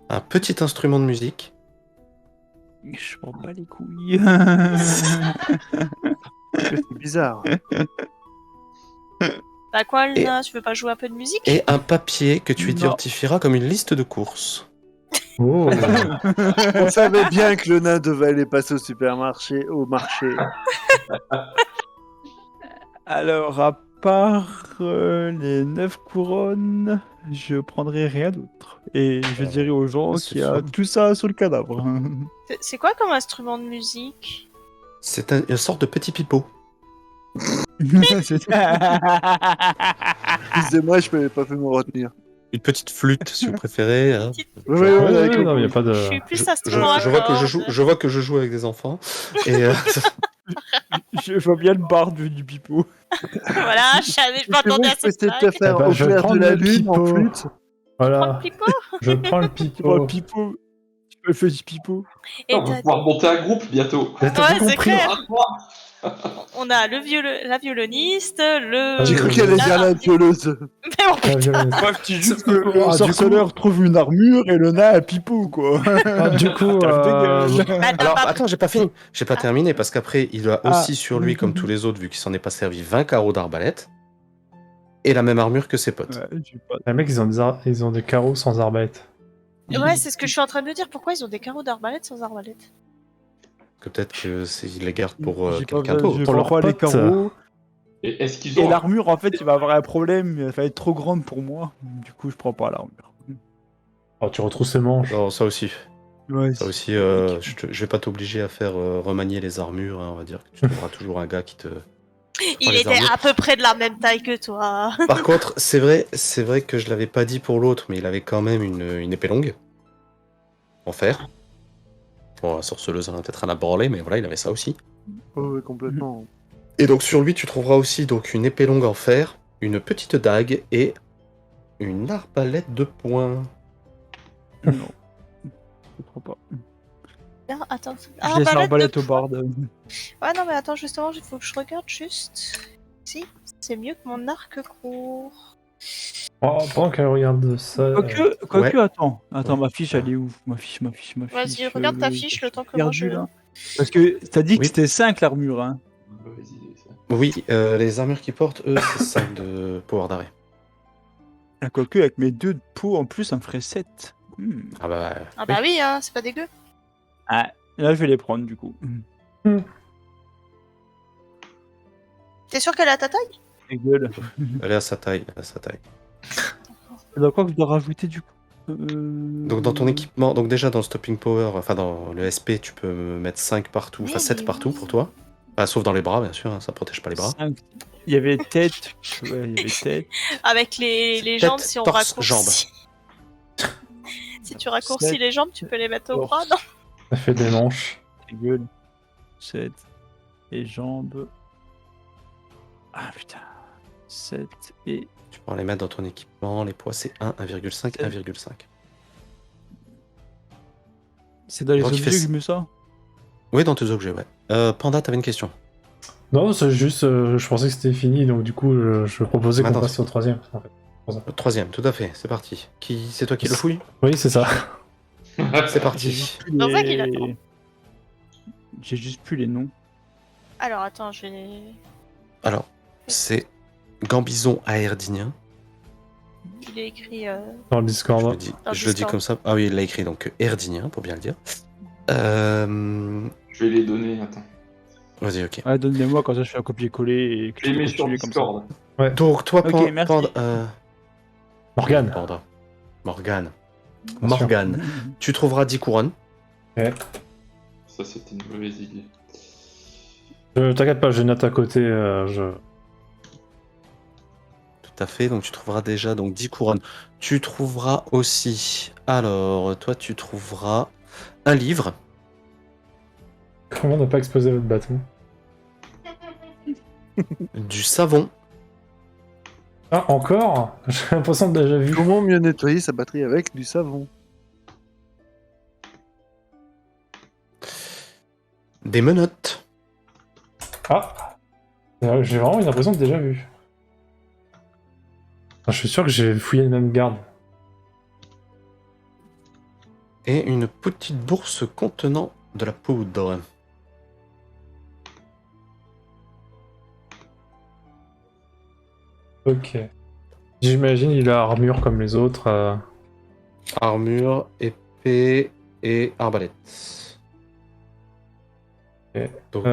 Un petit instrument de musique. Je prends pas les couilles. C'est bizarre. Bah quoi, le Et- nain, tu veux pas jouer un peu de musique? Et un papier que tu Non. identifieras comme une liste de courses. Oh. On savait bien que le nain devait aller passer au marché. Alors, à part les 9 couronnes, je prendrai rien d'autre. Et je dirai aux gens c'est qu'il y a sûr. tout ça sur le cadavre. C'est quoi comme instrument de musique? C'est une sorte de petit pipeau. Excusez-moi, je n'avais pas fait me retenir. Une petite flûte, si vous préférez. Hein. Oui, Ouais, ouais, avec ouais, le- non, y a pas de... Je suis plus Je instrument à vois que cordes. je vois que je joue avec des enfants. Et Je vois bien le bar du pipeau. Voilà, je m'attendais à Je peux cette essayer de te blague. faire Eh ben, au je clair prends de la le lune en pipeau. flûte. Prends Voilà, le pipeau. je prends le Tu vois, pipeau. pipeau. Tu peux faire du pipeau. Et On va t'as- pouvoir monter un groupe bientôt. T'as tout Ouais, c'est compris. clair. À trois. On a la violoniste, le... J'ai cru Ah, qu'elle allait Ah, dire la violeuse. Mais bon, La violence. Bref, je dis juste que Ah, le du sorceleur trouve une armure et le nain a pipeau, quoi. Ah, du coup, Tape de gueule. alors, bah, attends, j'ai pas fini. J'ai pas Ah. terminé parce qu'après, il a Ah. aussi sur lui, comme tous les autres, vu qu'il s'en est pas servi, 20 carreaux d'arbalète et la même armure que ses potes. Ouais, j'ai pas- les mecs, ils ont des carreaux sans arbalète. ouais, c'est ce que je suis en train de dire. Pourquoi ils ont des carreaux d'arbalète sans arbalète? Que peut-être qu'ils les gardent pour j'ai pas quelqu'un besoin- d'autre. je Pour prends leurs pas les potes. carreaux. Et est-ce qu'ils Et ont l'armure, en fait, il va avoir un problème. Elle va être trop grande pour moi. Du coup, je prends pas l'armure. Oh, tu retrousses ses manches. Non, ça aussi. Ouais, Ça aussi, je vais pas t'obliger à faire remanier les armures. Hein, on va dire que tu trouveras toujours un gars qui te. Il les était armures. à peu près de la même taille que toi. Par contre, c'est vrai que je l'avais pas dit pour l'autre, mais il avait quand même une épée longue en fer. Bon, la sorceleuse en a peut-être un à branler, mais voilà, il avait ça aussi. Oui, complètement. Et donc sur lui, tu trouveras aussi donc une épée longue en fer, une petite dague et une arbalète de poing. non. Je prends pas. Non, attends. Je laisse l'arbalète au barde. Ouais, non, mais attends, justement, il faut que je regarde juste. Si, c'est mieux que mon arc court. Oh, pendant qu'elle regarde ça... Quoique, Ouais. attends, ma fiche, elle est où? Ma fiche. Vas-y, regarde ta fiche le temps que moi perdu, je... là. Parce que t'as dit que Oui. c'était 5 l'armure, hein. Mauvaise idée, ça. Oui, les armures qu'ils portent, eux, c'est 5 de pouvoir d'arrêt. Ah, quoique, avec mes 2 de peau en plus, ça me ferait 7. Ah bah, Ah bah oui, hein, c'est pas dégueu. Ah, là, je vais les prendre, du coup. T'es sûr qu'elle est à ta taille? Les gueules. elle est à sa taille, Dans quoi que je dois rajouter, du coup Donc dans ton équipement, donc déjà dans le stopping power, enfin dans le SP, tu peux mettre 5 partout, enfin Oui, 7 oui, partout oui. pour toi. Enfin, sauf dans les bras, bien sûr, hein, ça protège pas les bras. 5. Il y avait tête. Ouais, il y avait tête. Avec les Tête, jambes, si on torse, raccourcit. Si tu raccourcis Sept, les jambes, tu peux les mettre au torse. bras, non? Ça fait des manches. Les gueules. 7. Les jambes. Ah putain. 7 et. Tu peux les mettre dans ton équipement, les poids c'est 1, 1,5, 1,5. C'est dans les Donc, il objets fait que je mets ça? Oui, dans tes objets, ouais. Panda, t'avais une question. Non, c'est juste, je pensais que c'était fini, donc du coup, je proposais qu'on Attends, passe au troisième. En fait. Le troisième, tout à fait, c'est parti. C'est toi qui le fouille? Oui, c'est ça. C'est J'ai parti. juste plus C'est pour ça qu'il les... attend. J'ai juste plus les noms. Alors attends, je vais. Alors, c'est Gambizon aerdinien. Il est écrit. Dans le Je Discord. le dis, Dans je le dis Discord. comme ça. Ah oui, il l'a écrit, donc erdinien, pour bien le dire. Je vais les donner, attends. Vas-y, ok. Ah, donne-les-moi, comme ça je fais un copier-coller et que Je les tu peux mets sur continuer comme ça. Discord. Donc, toi, Ok, merci. Morgane. Panda. Morgane. Bien sûr. Morgane. Tu trouveras 10 couronnes. Ça, c'était une mauvaise idée. T'inquiète pas, j'ai une note à côté. Tout à fait, donc tu trouveras déjà donc 10 couronnes. Tu trouveras aussi, alors, toi tu trouveras un livre. Comment on n'a pas explosé votre bâton? Du savon. Ah, encore? J'ai l'impression de déjà vu. Comment mieux nettoyer sa batterie avec du savon? Des menottes. Ah! J'ai vraiment une impression de déjà vu. Enfin, je suis sûr que j'ai fouillé le même garde. Et une petite bourse contenant de la poudre. Ok. J'imagine il a armure comme les autres. Armure, épée et arbalète. Ok. Donc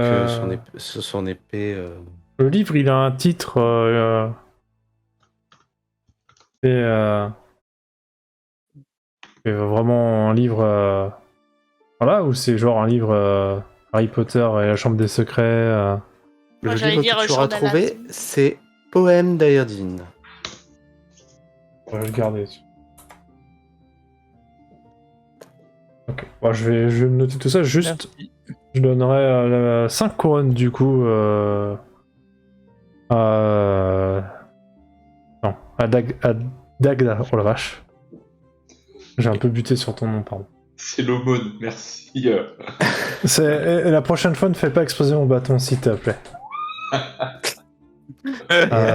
son épée... Le livre, il a un titre. C'est vraiment un livre. Voilà, ou c'est genre un livre Harry Potter et la Chambre des Secrets. Moi, Le j'allais livre dire que tu auras Journal trouvé, intime. c'est Poème d'Aerdin. Je vais le garder. Ok. Bon, je vais me noter tout ça. Juste, Merci. je donnerai 5 couronnes du coup. Non, à Dagda. Oh la vache. J'ai un peu buté sur ton nom, pardon. C'est l'aumône, merci. La prochaine fois, ne fais pas exploser mon bâton, s'il te plaît.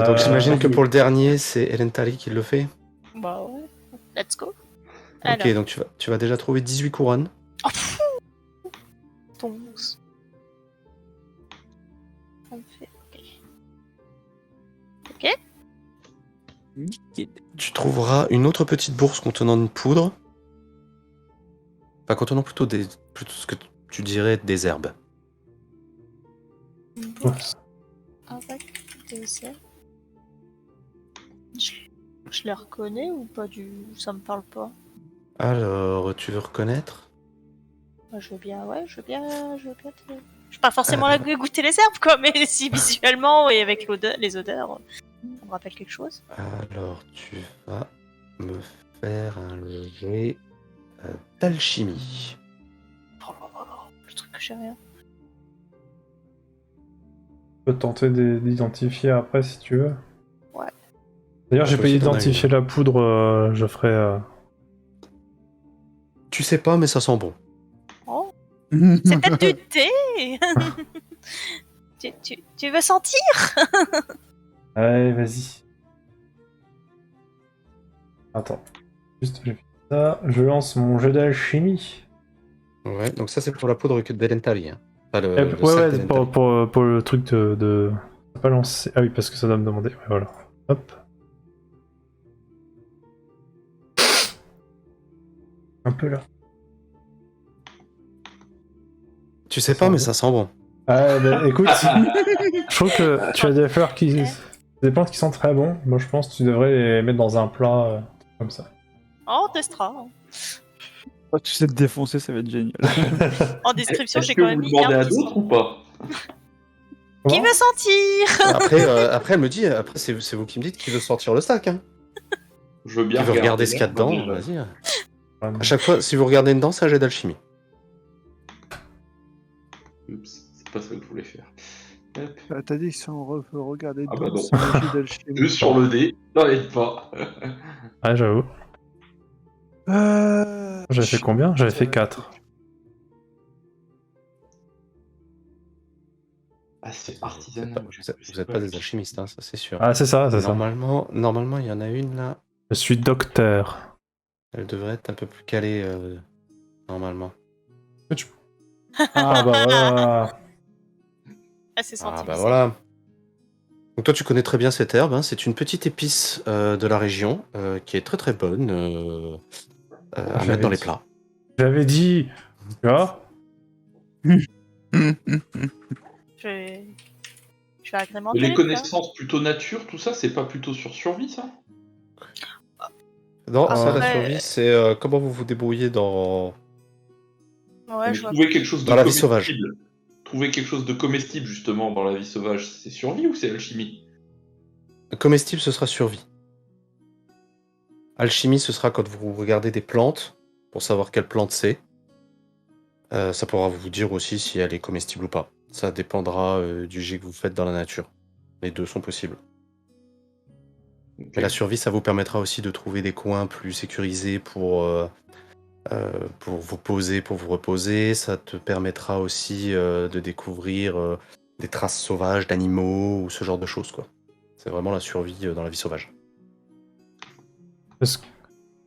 Donc j'imagine que pour le dernier, c'est Elentali qui le fait. Bah ouais. Let's go. Ok, Alors, donc tu vas déjà trouver 18 couronnes. 11. Ça me fait. Ok. Nickel. Tu trouveras une autre petite bourse contenant une poudre. Enfin, contenant plutôt ce que tu dirais des herbes. Une bourse avec des ailes. Je les reconnais ou pas du. Ça me parle pas. Alors, tu veux reconnaître? Bah, je veux bien, ouais, je veux bien te. Je vais pas forcément la goûter les herbes, quoi, mais si visuellement et avec les odeurs, ça me rappelle quelque chose. Alors, tu vas me faire un jet d'alchimie. Oh, le truc que j'ai rien. Je peux tenter d'identifier après si tu veux. Ouais. D'ailleurs, j'ai Je pas peux aussi t'en identifié la poudre, je ferai. Tu sais pas, mais ça sent bon. Oh, c'est peut-être du thé. Tu veux sentir? Allez, vas-y. Attends. Juste, j'ai fait ça. Je lance mon jet d'alchimie. Ouais, donc ça c'est pour la poudre que d'Elentali. Hein. Pas le, Eh, le ouais, sac ouais, d'Elentali. pour le truc de... Pas lancer. Ah oui, parce que ça doit me demander. Ouais, voilà. Hop. Un peu là. Tu sais pas, mais ça sent bon. Ah, bah écoute, je trouve que tu as des fleurs des plantes qui sont très bons. Moi, je pense que tu devrais les mettre dans un plat comme ça. Oh, on testera. Oh, tu sais te défoncer, ça va être génial. En description, Est-ce j'ai que quand vous même mis demandez à herbe qui d'autres sent. ou pas? Qui Comment veut sentir? Après, elle me dit, après c'est vous qui me dites qui veut sortir le sac. Hein. Je veux bien Qui veut regarder ce qu'il y a l'herbe, dedans, déjà. vas-y. À chaque fois, si vous regardez dedans, c'est un jet d'alchimie. Oups, c'est pas ça que je voulais faire. Hop. T'as dit que si on regarder Ah bah dedans, non. c'est un jet d'alchimie. Deux sur le dé, ça aide pas. Ouais, j'avoue. J'avais fait combien? J'avais fait 4. Ah, c'est Vous êtes artisanal. pas, moi, je vous êtes pas des alchimistes, hein, ça c'est sûr. Ah, c'est ça, c'est ça. Normalement, il y en a une là. Je suis docteur. Elle devrait être un peu plus calée, normalement. Ah, bah voilà. Ah, c'est senti. Ah bah voilà. Donc toi, tu connais très bien cette herbe. Hein. C'est une petite épice de la région qui est très très bonne à J'avais mettre dans les dit. plats. J'avais dit. Tu vois? Je vais Et agrémenter les les plats. connaissances plutôt nature, tout ça, c'est pas plutôt sur survie, ça? Non, ça, la Après- survie, c'est comment vous vous débrouillez dans... Ouais, Mais je vois. trouver quelque chose de Dans la vie sauvage. comestible. Trouver quelque chose de comestible, justement, dans la vie sauvage, c'est survie ou c'est alchimie? Comestible, ce sera survie. Alchimie, ce sera quand vous regardez des plantes, pour savoir quelle plante c'est. Ça pourra vous dire aussi si elle est comestible ou pas. Ça dépendra du jet que vous faites dans la nature. Les deux sont possibles. Ok. Mais la survie, ça vous permettra aussi de trouver des coins plus sécurisés pour vous poser, pour vous reposer. Ça te permettra aussi de découvrir des traces sauvages d'animaux ou ce genre de choses, quoi. C'est vraiment la survie dans la vie sauvage.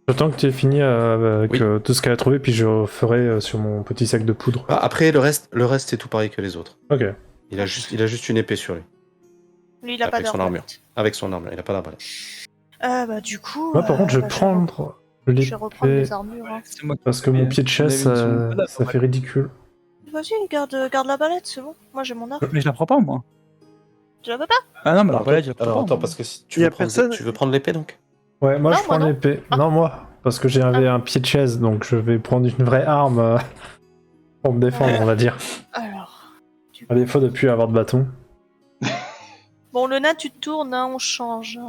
J'attends que tu aies fini avec Oui. tout ce qu'elle a trouvé, puis je ferai sur mon petit sac de poudre. Ah, après, le reste c'est tout pareil que les autres. Ok. Il a juste une épée sur lui. Lui, il a pas Avec son d'armure. armure. Avec son arme, il a pas d'arbalète. Bah, du coup. Moi, par contre, je vais bah, prendre Je vais reprendre l'épée. les armures. Hein. C'est moi qui Parce que mon pied de chaise, on avait une seconde. ça fait ridicule. Vas-y, garde la balette, c'est bon. Moi, j'ai mon arme. Mais je la prends pas, moi. Tu la veux pas? Ah non, mais la Alors, balade, je la prends alors pas. attends, moi. parce que si Y tu a veux prendre, personne- tu veux prendre l'épée donc. Ouais, moi Non, je prends moi, non. l'épée. Ah. Non, moi, parce que j'avais un pied de chaise, donc je vais prendre une vraie arme pour me défendre, on va dire. Alors. À défaut de plus avoir de bâton. Bon, le nain, tu te tournes, hein, on change.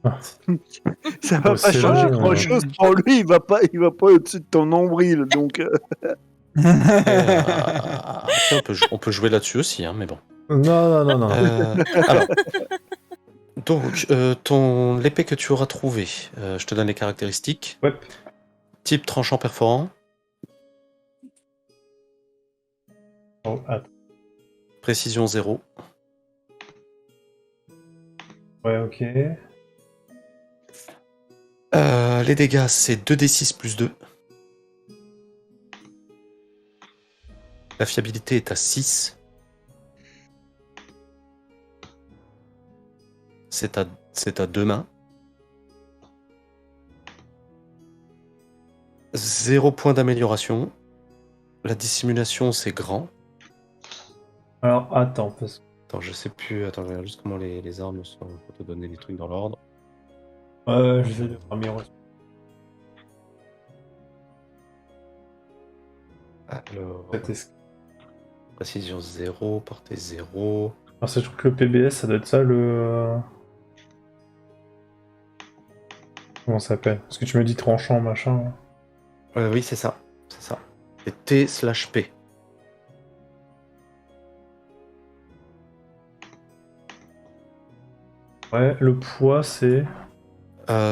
Ça va C'est pas changer long, grand chose pour lui, il va pas au-dessus de ton nombril, donc Après, on peut jouer là-dessus aussi, hein, mais bon. Non. Alors, donc, l'épée que tu auras trouvée, je te donne les caractéristiques. Ouais. Type tranchant perforant, Oh, attends. précision 0, Ouais, ok. les dégâts c'est 2d6 plus 2. La fiabilité est à 6. C'est à 2 mains. 0 point d'amélioration. La dissimulation c'est grand. Alors, attends, parce que. Attends, je sais plus. Attends, je regarde juste comment les armes sont pour te donner les trucs dans l'ordre. Je vais le améliorer. Alors, précision 0, portée 0. Alors, c'est sûr que le PBS, ça doit être ça le. Comment ça s'appelle? Parce que tu me dis tranchant, machin. Oui, c'est ça. C'est ça. C'est T/P. Ouais, le poids, c'est.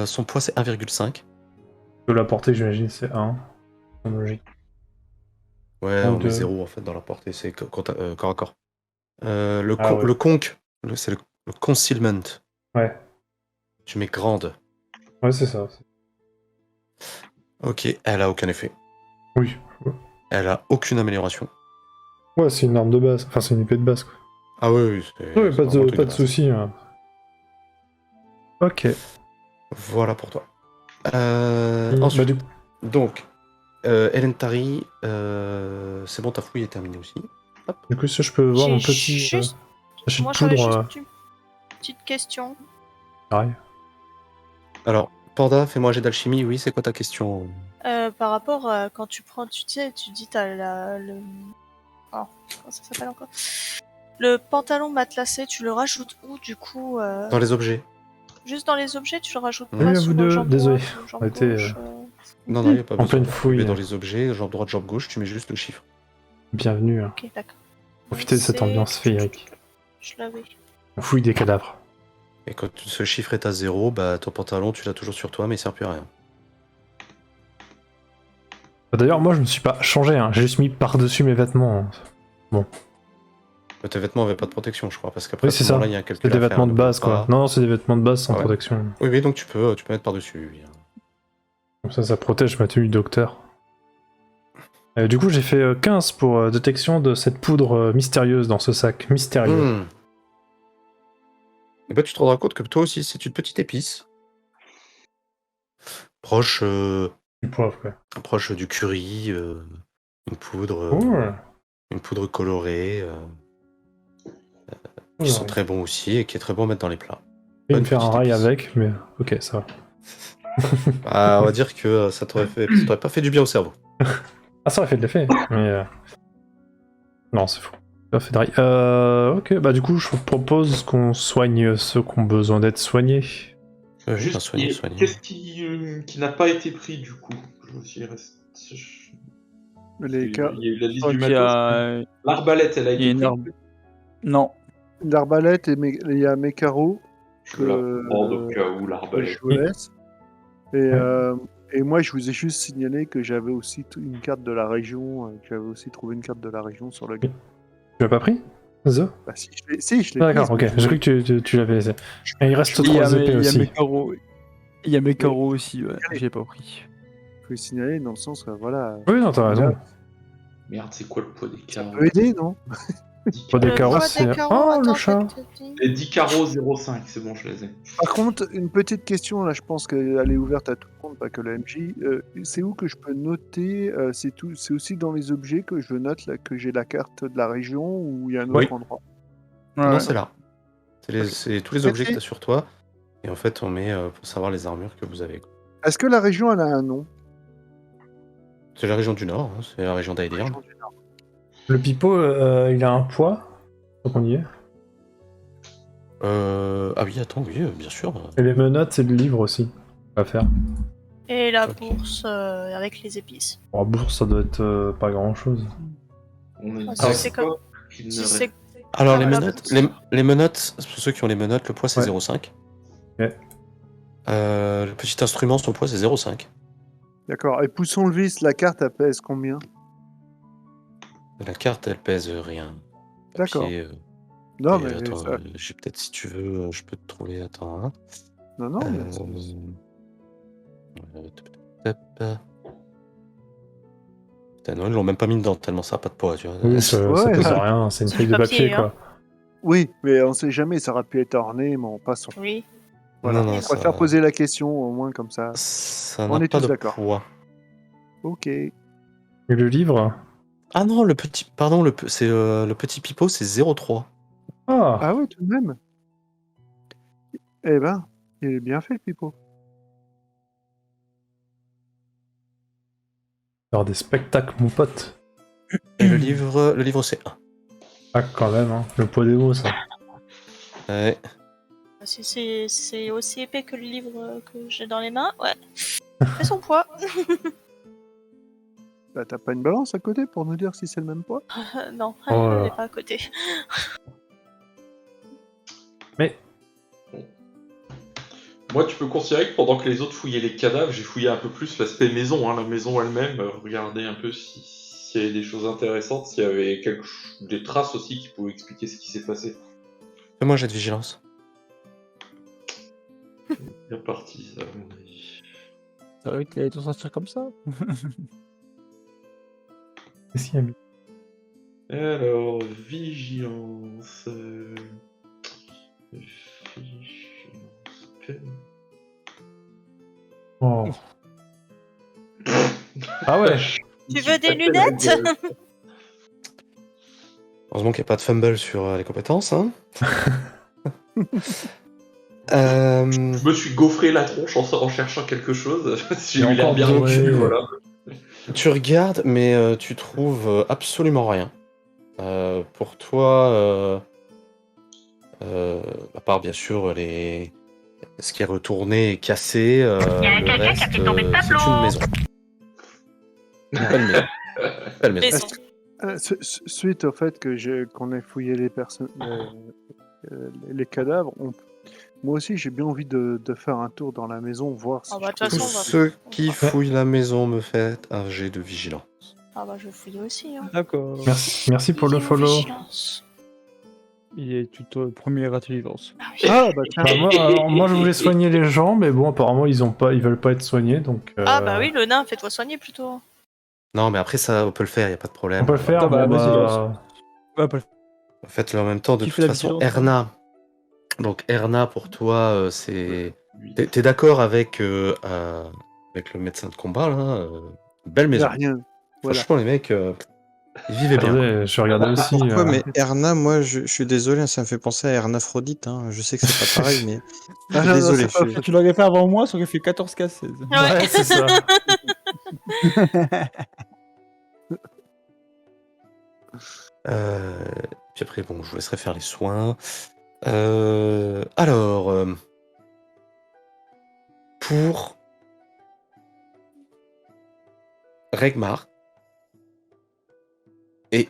Son poids c'est 1,5. De la portée, j'imagine, c'est 1. C'est logique. Ouais, Ou on deux. est 0 en fait dans la portée, c'est corps à corps. Le Ouais. conque, c'est le concealment. Ouais. Tu mets grande. Ouais, c'est ça. Ok, elle a aucun effet. Oui. Elle a aucune amélioration. Ouais, c'est une arme de base. Enfin, c'est une épée de base, quoi. Ah oui, Ouais, c'est pas vraiment le truc de base. soucis. Hein. Ok. Voilà pour toi. Bah, Ensuite, du- donc, Elentari, c'est bon, ta fouille est terminée aussi. Hop. Du coup, si je peux voir J'ai mon petit juste- sachet de Moi, j'aurais poudre. juste une petite question. Pareil. Alors, Panda, fais-moi un jet d'alchimie, oui, c'est quoi ta question? Par rapport à quand tu prends, tu sais, tu dis t'as le... Oh, comment ça s'appelle encore? Le pantalon matelassé, tu le rajoutes où du coup Dans les objets. Juste dans les objets, tu le rajoutes Oui, pas à sur vous le deux, jambe désolé. droite ou jambe On a été, gauche, Non, il n'y a pas En besoin. pleine fouille. Tu mets dans les objets, jambe droite, jambe gauche, tu mets juste le chiffre. Bienvenue. Hein. Ok, d'accord. Profitez de cette C'est- ambiance féerique. Je l'avais. On fouille des cadavres. Et quand ce chiffre est à 0, bah ton pantalon, tu l'as toujours sur toi, mais il sert plus à rien. D'ailleurs, moi, je me suis pas changé. Hein. J'ai juste mis par-dessus mes vêtements. Hein. Mais tes vêtements avaient pas de protection, je crois, parce qu'après, Oui, à c'est ce ça. moment-là, il y a un calcul C'est des à faire, vêtements de n'oublie base, quoi. pas. Non, c'est des vêtements de base sans Ah ouais. protection. Oui, oui, donc tu peux mettre par-dessus. Oui. Comme ça protège ma tenue de docteur. Du coup, j'ai fait 15 pour détection de cette poudre mystérieuse dans ce sac. Mystérieux. Et bah, tu te rendras compte que toi aussi, c'est une petite épice. Proche, Du poivre, quoi. proche du curry, une poudre, Ouh. une poudre colorée, qui Ouh, sent oui. très bon aussi et qui est très bon à mettre dans les plats. Je vais me Bonne faire un petite rail épice. avec, mais ok, ça va. Ah, on va dire que ça t'aurait pas fait du bien au cerveau. Ah, ça aurait fait de l'effet, mais... Non, c'est faux. Ça fait de rail. Ok, bah du coup, je vous propose qu'on soigne ceux qui ont besoin d'être soignés. Juste, soigner. qu'est-ce qui n'a pas été pris du coup? Il Les y cas... a eu la liste crois du qu'il y matos. a- L'arbalète, elle a il y a été une prise. Non. L'arbalète et il y a mes carreaux Je vais la prendre au cas où que l'arbalète. je vous laisse. Et moi, je vous ai juste signalé que j'avais aussi une carte de la région. J'avais aussi trouvé une carte de la région sur le gars. Tu l'as pas pris The Bah, si, je l'ai Ah, d'accord, prise, ok. mais J'ai cru que tu l'avais laissé. Et il reste Il y a 3 mes- épées il y a aussi. mes carreaux. Il y a mes carreaux aussi, ouais. J'ai pas pris. je peux signaler dans le sens que voilà. Oui, non, t'as raison. Merde, c'est quoi le poids des Ça carreaux? peut aider, non? 10 Pas des Le carreaux, poids c'est... des carreaux, Oh, attends, le chat je te dis. Les 10 carreaux 0,5, c'est bon, je les ai. Par contre, une petite question, là, je pense qu'elle est ouverte à tout le monde, pas que la MJ. C'est où que je peux noter c'est aussi dans les objets que je note là, que j'ai la carte de la région ou il y a un autre Oui. endroit? Non, Ouais. c'est là. C'est tous les objets que tu as sur toi. Et en fait, on met pour savoir les armures que vous avez. Est-ce que la région, elle a un nom? C'est la région du Nord, hein, c'est la région La d'Aedirn. région du Nord. Le pipeau, il a un poids. Donc on y est. Ah oui, attends, oui, bien sûr. Et les menottes, c'est le livre aussi. À faire. Et la Ok. bourse avec les épices. Pour la bourse, ça doit être pas grand chose. On est Ah, d'accord c'est comme- qu'il ne Si reste- c'est Alors, Ah, les la menottes, bourse. les menottes, pour ceux qui ont les menottes, le poids c'est Ouais. 0,5. Ok. Le petit instrument, son poids c'est 0,5. D'accord. Et poussons le vis, la carte, elle pèse combien? La carte, elle pèse rien. D'accord. Papier, Non, et mais attends, ça- j'ai peut-être, si tu veux, je peux te trouver. Attends. Hein. non, non, mais Putain, non, ils l'ont même pas mis dedans tellement ça a pas de poids, tu vois. Oui, ça Ouais. pèse rien, c'est une C'est feuille du de papier, papier, quoi. oui, mais on sait jamais, ça aurait pu être orné, mais on passe. Oui. Voilà. Non, On ça- préfère poser la question au moins comme ça. Ça On n'a est pas tous de d'accord. poids. Ok. Et le livre Ah non, le petit, pardon, c'est le petit pipeau, c'est 0,3. Ah, Ah ouais, tout de même. Eh ben, il est bien fait le pipeau. faire des spectacles, mon pote. Et le livre c'est 1. Ah, quand même, hein. Le poids des mots, ça. Ouais. Si c'est aussi épais que le livre que j'ai dans les mains, ouais. C'est son poids. Bah, t'as pas une balance à côté pour nous dire si c'est le même poids? Non, Oh là elle là. n'est pas à côté. Mais, Moi, tu peux considérer que pendant que les autres fouillaient les cadavres, j'ai fouillé un peu plus l'aspect maison, hein, la maison elle-même, regarder un peu s'il y avait des choses intéressantes, s'il y avait des traces aussi qui pouvaient expliquer ce qui s'est passé. Fais-moi un jet de vigilance. Bien parti, ça, à mon avis. C'est vrai qu'il allait tout sortir comme ça. qu'est-ce qu'il y a mis Alors, vigilance. Oh. Ah ouais. Tu veux des lunettes? Heureusement qu'il n'y a pas de fumble sur les compétences. Hein. Je me suis gaufré la tronche en cherchant quelque chose. J'ai Et eu l'air encore bien deux, au cul, ouais. voilà. Tu regardes, mais tu trouves absolument rien. Pour toi, à part bien sûr ce qui est retourné et cassé, le reste, c'est une maison. Pas une maison. Pas une maison. Maison. Suite au fait qu'on ait fouillé les cadavres, moi aussi j'ai bien envie de faire un tour dans la maison, voir si Ah bah, de je toute peux- Tous façon, on va- ceux qui fouillent la maison me font un jet de vigilance. Ah bah je fouille aussi. Hein. D'accord. Merci pour le follow. Vigilance. Il est tout première intelligence. Ah oui. Ah, bah tiens. Bah, moi, je voulais soigner les gens, mais bon, apparemment, ils veulent pas être soignés, donc. Ah bah oui, le nain, fais-toi soigner plutôt. Non, mais après ça, on peut le faire, y a pas de problème. On peut le faire, Attends, bah, bon, vas-y, bah. Ouais, pas- Faites-le en même temps. De Qui toute fait la façon, vigilance, hein Erna. Donc Erna, pour toi, c'est. T'es d'accord avec le médecin de combat là Belle Y a maison. rien. Voilà. Franchement, les mecs, ils vivaient bien. Attendez, je vais regarder aussi. Pourquoi mais Erna, moi, je suis désolé, ça me fait penser à Hermaphrodite. Hein. Je sais que c'est pas pareil, mais Ah, non, désolé. c'est pas je- faux. Tu l'aurais fait avant moi, ça aurait fait 14 k 16. Ouais, c'est ça. Puis après, bon, je vous laisserai faire les soins. Alors, pour Regmar et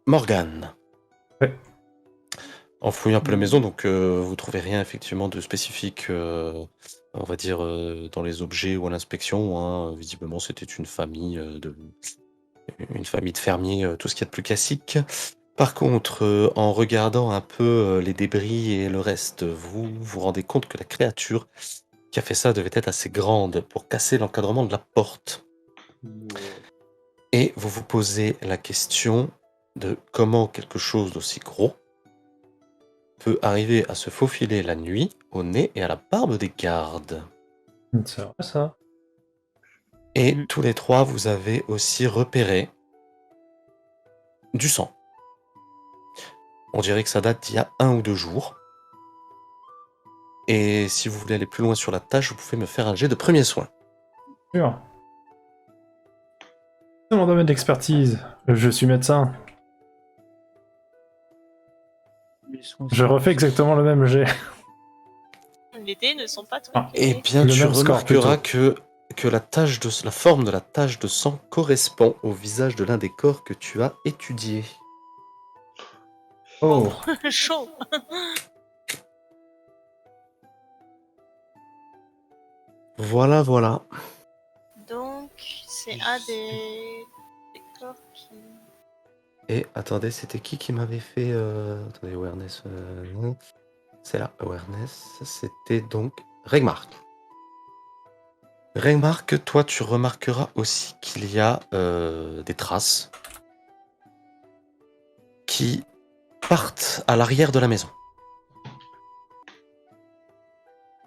Morgane. Ouais. En fouillant un peu la maison, donc vous trouvez rien effectivement de spécifique, on va dire, dans les objets ou à l'inspection. Hein. Visiblement, c'était une famille de fermiers, tout ce qu'il y a de plus classique. Par contre, en regardant un peu les débris et le reste, vous vous rendez compte que la créature qui a fait ça devait être assez grande pour casser l'encadrement de la porte. Et vous vous posez la question de comment quelque chose d'aussi gros peut arriver à se faufiler la nuit au nez et à la barbe des gardes. C'est vrai, ça. Et tous les trois, vous avez aussi repéré du sang. On dirait que ça date d'il y a 1 ou 2 jours. Et si vous voulez aller plus loin sur la tâche, vous pouvez me faire un jet de premiers soins. Sûr. C'est mon domaine d'expertise. Je suis médecin. Je refais exactement le même jet. Les dés ne sont pas truqués. Ah, Eh bien, Le tu même score, remarqueras que la forme de la tache de sang correspond au visage de l'un des corps que tu as étudié. Oh. Chaud. Voilà, voilà. Donc, c'est un des corps qui... Et attendez, c'était qui m'avait fait... Attendez, awareness... non. C'est là, awareness. C'était donc Regmark. Regmark, toi, tu remarqueras aussi qu'il y a des traces qui partent à l'arrière de la maison.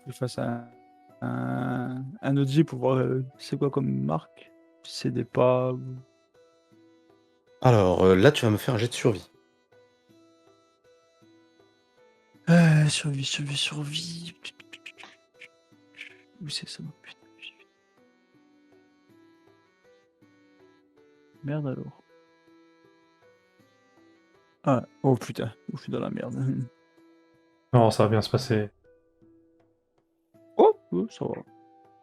Je fasse un OG pour voir c'est quoi comme marque. Si c'est des pas. Alors, là, tu vas me faire un jet de survie. Survie. Où c'est ça, putain. Merde alors. Ah, oh putain, je suis dans la merde. Non, ça va bien se passer. Oh, ça va.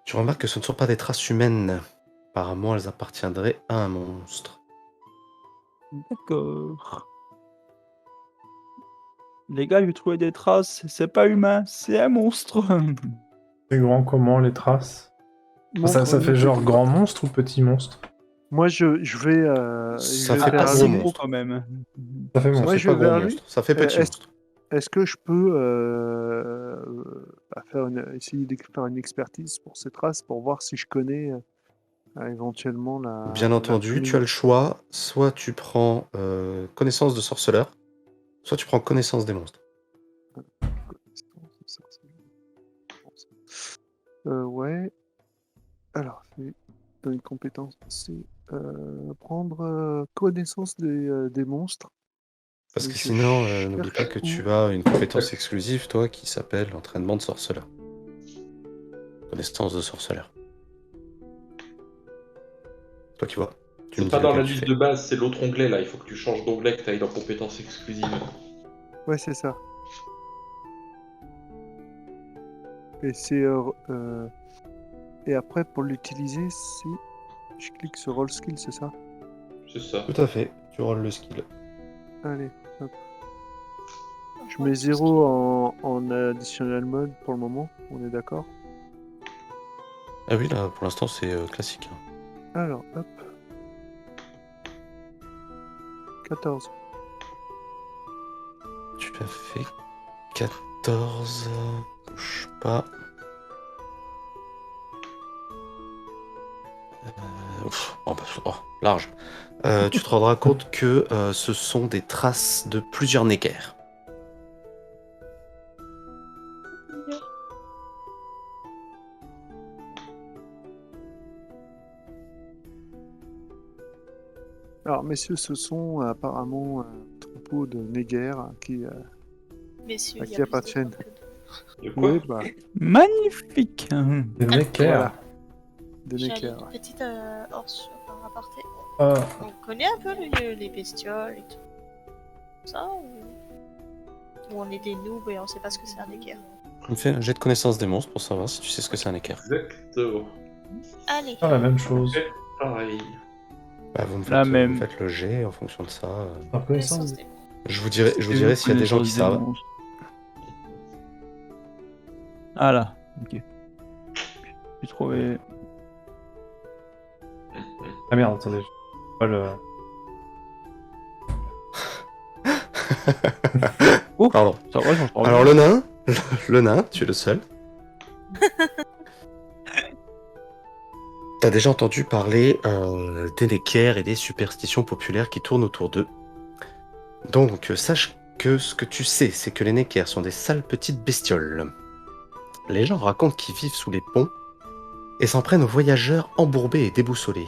Tu remarques que ce ne sont pas des traces humaines. Apparemment, elles appartiendraient à un monstre. D'accord. Les gars, j'ai trouvé des traces, c'est pas humain, c'est un monstre. C'est grand comment, les traces? Ça fait genre grand monstre ou petit monstre? Moi, je vais. Ça je fait vais pas vers gros lui. monstre. quand même. Ça fait monstre. Moi, C'est je pas vais gros vers lui. monstre. Ça fait petit Est-ce- monstre. Est-ce que je peux essayer de faire une expertise pour ces traces pour voir si je connais éventuellement la. Bien entendu, tu as le choix. Soit tu prends connaissance de sorceleur, soit tu prends connaissance des monstres. Ouais. Alors, c'est dans une compétence, c'est prendre connaissance des monstres. Parce que Je sinon, n'oublie pas cherche que où- tu as une compétence exclusive, toi, qui s'appelle l'entraînement de sorceleur. Connaissance de sorceleur. Toi qui vois. Tu me C'est pas dis dans la lequel tu liste fais. de base, c'est l'autre onglet là. Il faut que tu changes d'onglet, que tu ailles dans compétences exclusives. Ouais, c'est ça. Et c'est et après pour l'utiliser, c'est je clique sur Roll Skill, c'est ça? C'est ça. Tout à fait. Tu rolles le skill. Allez, hop. Je mets 0 en additionnel mode pour le moment, on est d'accord? Ah oui, là, pour l'instant, c'est classique. Alors, hop. 14. Tu as fait 14. Bouge pas. Large. Tu te rendras compte que ce sont des traces de plusieurs Necker. Alors, messieurs, ce sont apparemment un troupeau de néguères Messieurs, À il y qui a plus de appartiennent monde que de- De quoi oui, bah, Magnifique. Des Necker. voilà, des J'ai néguères. une petite aparté. Ah, On connaît un peu les bestioles et tout ça ou on est des noobs et on sait pas ce que c'est un équerre. Fais un jet de connaissance des monstres pour savoir si tu sais ce que c'est un Necker. Exactement. Allez. pas la même chose. Pareil. Bah, vous me La faites, même. vous faites le jet en fonction de ça. Par connaissance. Connaissance des- Je vous dirai s'il y a des gens qui savent. Ah là, ok. J'ai trouvé. Ah merde, attendez. Pas le... Oh, Pardon. ça va, j'en parle. Alors le nain, le nain, tu es le seul. T'as déjà entendu parler des Necker et des superstitions populaires qui tournent autour d'eux. Donc sache que ce que tu sais, c'est que les Necker sont des sales petites bestioles. Les gens racontent qu'ils vivent sous les ponts et s'en prennent aux voyageurs embourbés et déboussolés.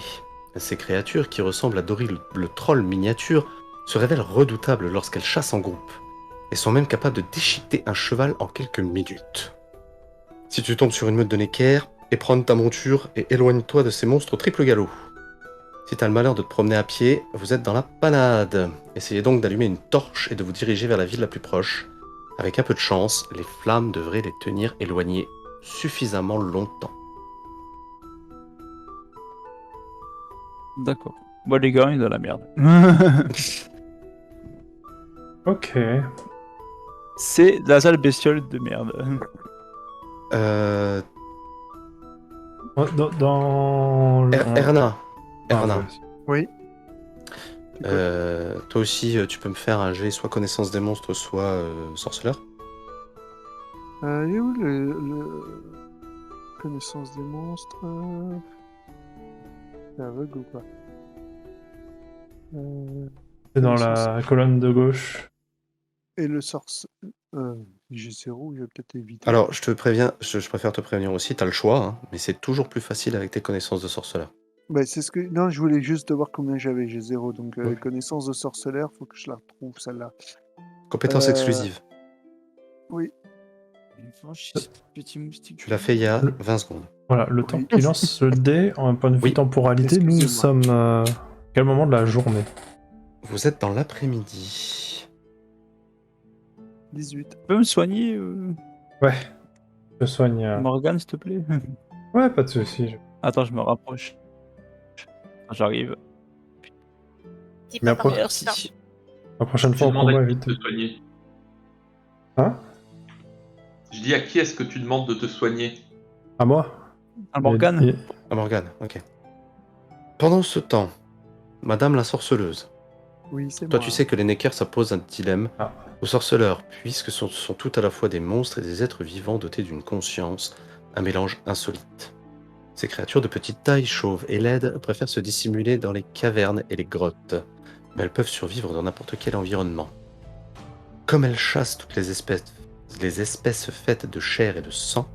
Ces créatures, qui ressemblent à Dory le troll miniature, se révèlent redoutables lorsqu'elles chassent en groupe, et sont même capables de déchiqueter un cheval en quelques minutes. Si tu tombes sur une meute de Necker, éprenne ta monture et éloigne-toi de ces monstres au triple galop. Si t'as le malheur de te promener à pied, vous êtes dans la panade. Essayez donc d'allumer une torche et de vous diriger vers la ville la plus proche. Avec un peu de chance, les flammes devraient les tenir éloignés suffisamment longtemps. D'accord. Bon, les gars, il est dans la merde. Ok. C'est la sale bestiole de merde. Dans le... Erna, Ah, Erna, ouais. Oui. toi aussi, tu peux me faire un jet soit connaissance des monstres, soit sorceleur. Il est où le connaissance des monstres C'est aveugle ou pas C'est dans la colonne de gauche. Et le sorce. J'ai 0, je vais peut-être éviter. Alors, je te préviens, je préfère te prévenir aussi, t'as le choix, hein, mais c'est toujours plus facile avec tes connaissances de sorceleur. Bah, c'est ce que. Non, je voulais juste voir combien j'avais. J'ai 0. Donc, Ouais. connaissance de sorceleur, faut que je la retrouve, celle-là. Compétence exclusive. Oui. Petit moustique. Tu l'as fait il y a 20 secondes. Voilà, le temps Oui. qu'il lance le dé, en point de vue Oui. temporalité, nous Excusez-moi. sommes... quel moment de la journée? Vous êtes dans l'après-midi. 18. Tu peux me soigner, Ouais. Je soigne... Morgane, s'il te plaît? Ouais, pas de soucis. Attends, je me rapproche. J'arrive. Dis Mais pas par après- cœur, ça. La prochaine Tu fois, on demandes à combat qui vite. de te soigner. Hein? Je dis à qui est-ce que tu demandes de te soigner? À moi? Ah, Morgane? Il- Ah, Morgane, ok. Pendant ce temps, Madame la sorceleuse, Oui, c'est toi moi. tu sais que les Necker ça pose un dilemme Ah. aux sorceleurs, puisque ce sont tout à la fois des monstres et des êtres vivants dotés d'une conscience, un mélange insolite. Ces créatures de petite taille, chauves et laides, préfèrent se dissimuler dans les cavernes et les grottes, mais elles peuvent survivre dans n'importe quel environnement. Comme elles chassent toutes les espèces faites de chair et de sang,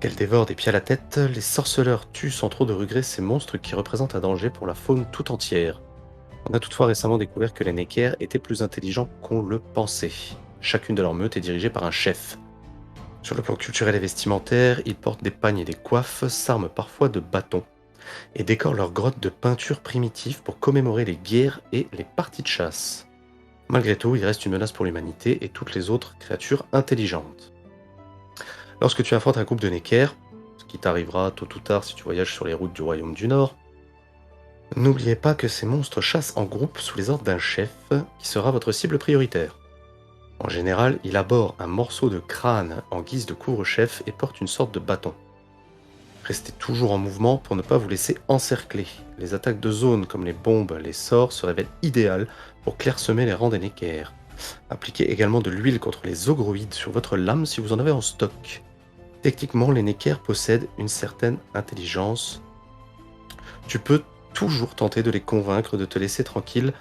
qu'elles dévorent des pieds à la tête, les sorceleurs tuent sans trop de regrets ces monstres qui représentent un danger pour la faune tout entière. On a toutefois récemment découvert que les Necker étaient plus intelligents qu'on le pensait. Chacune de leurs meutes est dirigée par un chef. Sur le plan culturel et vestimentaire, ils portent des pagnes et des coiffes, s'arment parfois de bâtons, et décorent leurs grottes de peintures primitives pour commémorer les guerres et les parties de chasse. Malgré tout, il reste une menace pour l'humanité et toutes les autres créatures intelligentes. Lorsque tu affrontes un groupe de Necker, ce qui t'arrivera tôt ou tard si tu voyages sur les routes du Royaume du Nord, n'oubliez pas que ces monstres chassent en groupe sous les ordres d'un chef qui sera votre cible prioritaire. En général, il arbore un morceau de crâne en guise de couvre-chef et porte une sorte de bâton. Restez toujours en mouvement pour ne pas vous laisser encercler. Les attaques de zone comme les bombes, les sorts se révèlent idéales pour clairsemer les rangs des Necker. Appliquez également de l'huile contre les ogroïdes sur votre lame si vous en avez en stock. Techniquement, les Neckers possèdent une certaine intelligence. Tu peux toujours tenter de les convaincre de te laisser tranquille,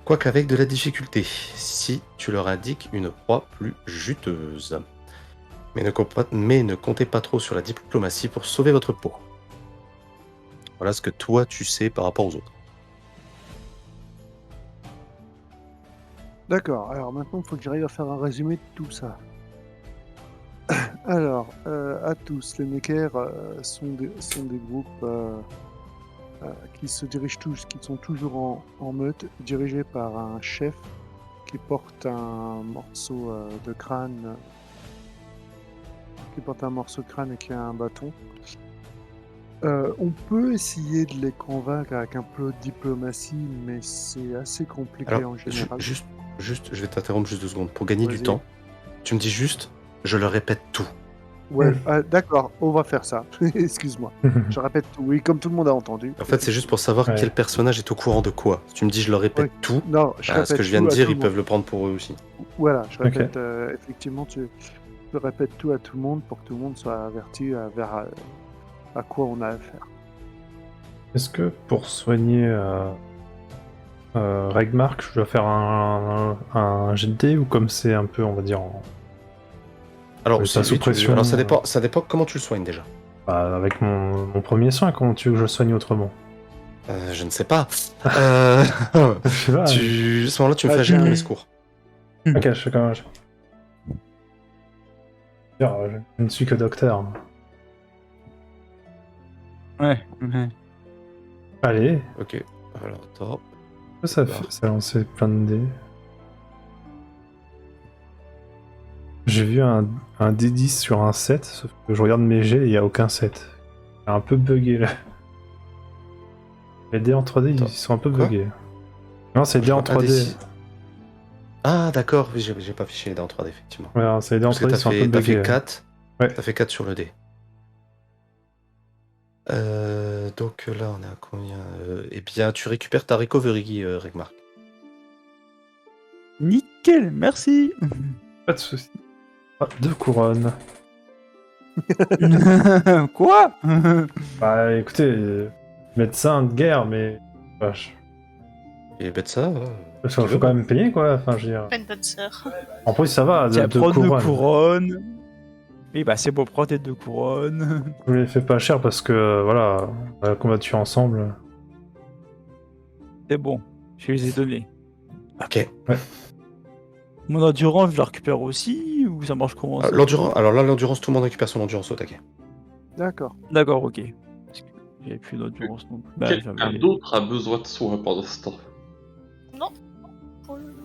quoique avec de la difficulté, si tu leur indiques une proie plus juteuse. Mais ne comptez pas trop sur la diplomatie pour sauver votre peau. Voilà ce que toi tu sais par rapport aux autres. D'accord, alors maintenant il faut que j'arrive à faire un résumé de tout ça. Alors, à tous, les Neckers sont des groupes qui se dirigent tous, qui sont toujours en meute, dirigés par un chef qui porte un morceau de crâne, et qui a un bâton. On peut essayer de les convaincre avec un peu de diplomatie, mais c'est assez compliqué Alors, en général. juste, je vais t'interrompre juste 2 secondes. Pour gagner du Vas-y. temps, tu me dis juste, je leur répète tout. Ouais, d'accord, on va faire ça. Excuse-moi. Je répète tout, oui, comme tout le monde a entendu. En fait, c'est juste pour savoir Ouais. quel personnage est au courant de quoi. Si tu me dis, je leur répète Ouais. tout, Non, je répète ce que je viens de tout à dire, tout ils le peuvent monde. le prendre pour eux aussi. Voilà, je Ok. répète, effectivement, tu répètes tout à tout le monde pour que tout le monde soit averti vers à quoi on a affaire. Est-ce que pour soigner Regmark, je dois faire un jet de dés ou comme c'est un peu, on va dire, Alors, Oui, aussi, ça sous pression, alors ça dépend comment tu le soignes déjà. avec mon premier soin, comment tu veux que je soigne autrement? Je ne sais pas. Je sais pas, À ce moment-là, tu me fais un jet de premier secours. Ok, je fais quand même. Je ne suis que docteur. Ouais. Allez, Ok. Alors, attends. ça a lancé plein de dés. J'ai vu un D10 sur un 7, sauf que je regarde mes jets et il n'y a aucun 7. C'est un peu bugué là. Les dés en 3D, Attends, ils sont un peu quoi buggés. Non, c'est les dés en 3D. Ah, d'accord, oui, j'ai pas affiché les dés en 3D, effectivement. Ouais, c'est les dés en Parce que 3D, ils sont un peu t'as fait buggés. 4. Ouais. T'as fait 4 sur le dé. Donc là, on est à combien Eh bien, tu récupères ta recovery, Regmark. Nickel, merci. Pas de soucis. Ah, 2 couronnes. Quoi? Bah écoutez, médecin de guerre, mais. Vache. Et bête ça. Faut quand même payer quoi, enfin je veux dire. Pas une bonne sœur. En plus, ça va, Tiens, 2 prends 2 couronnes. couronnes. Oui, bah c'est bon, prends tes 2 couronnes. Je vous les fais pas cher parce que voilà, on a combattu ensemble. C'est bon, je les ai donnés. Ok. Mon endurance, je la récupère aussi ou ça marche comment ça? L'endurance. Alors là, l'endurance, tout le monde récupère son endurance au taquet. D'accord. D'accord, ok. Parce que j'avais plus d'endurance donc. Bah, Quelqu'un j'avais- d'autre a besoin de soins pendant ce temps. Non. Pour le-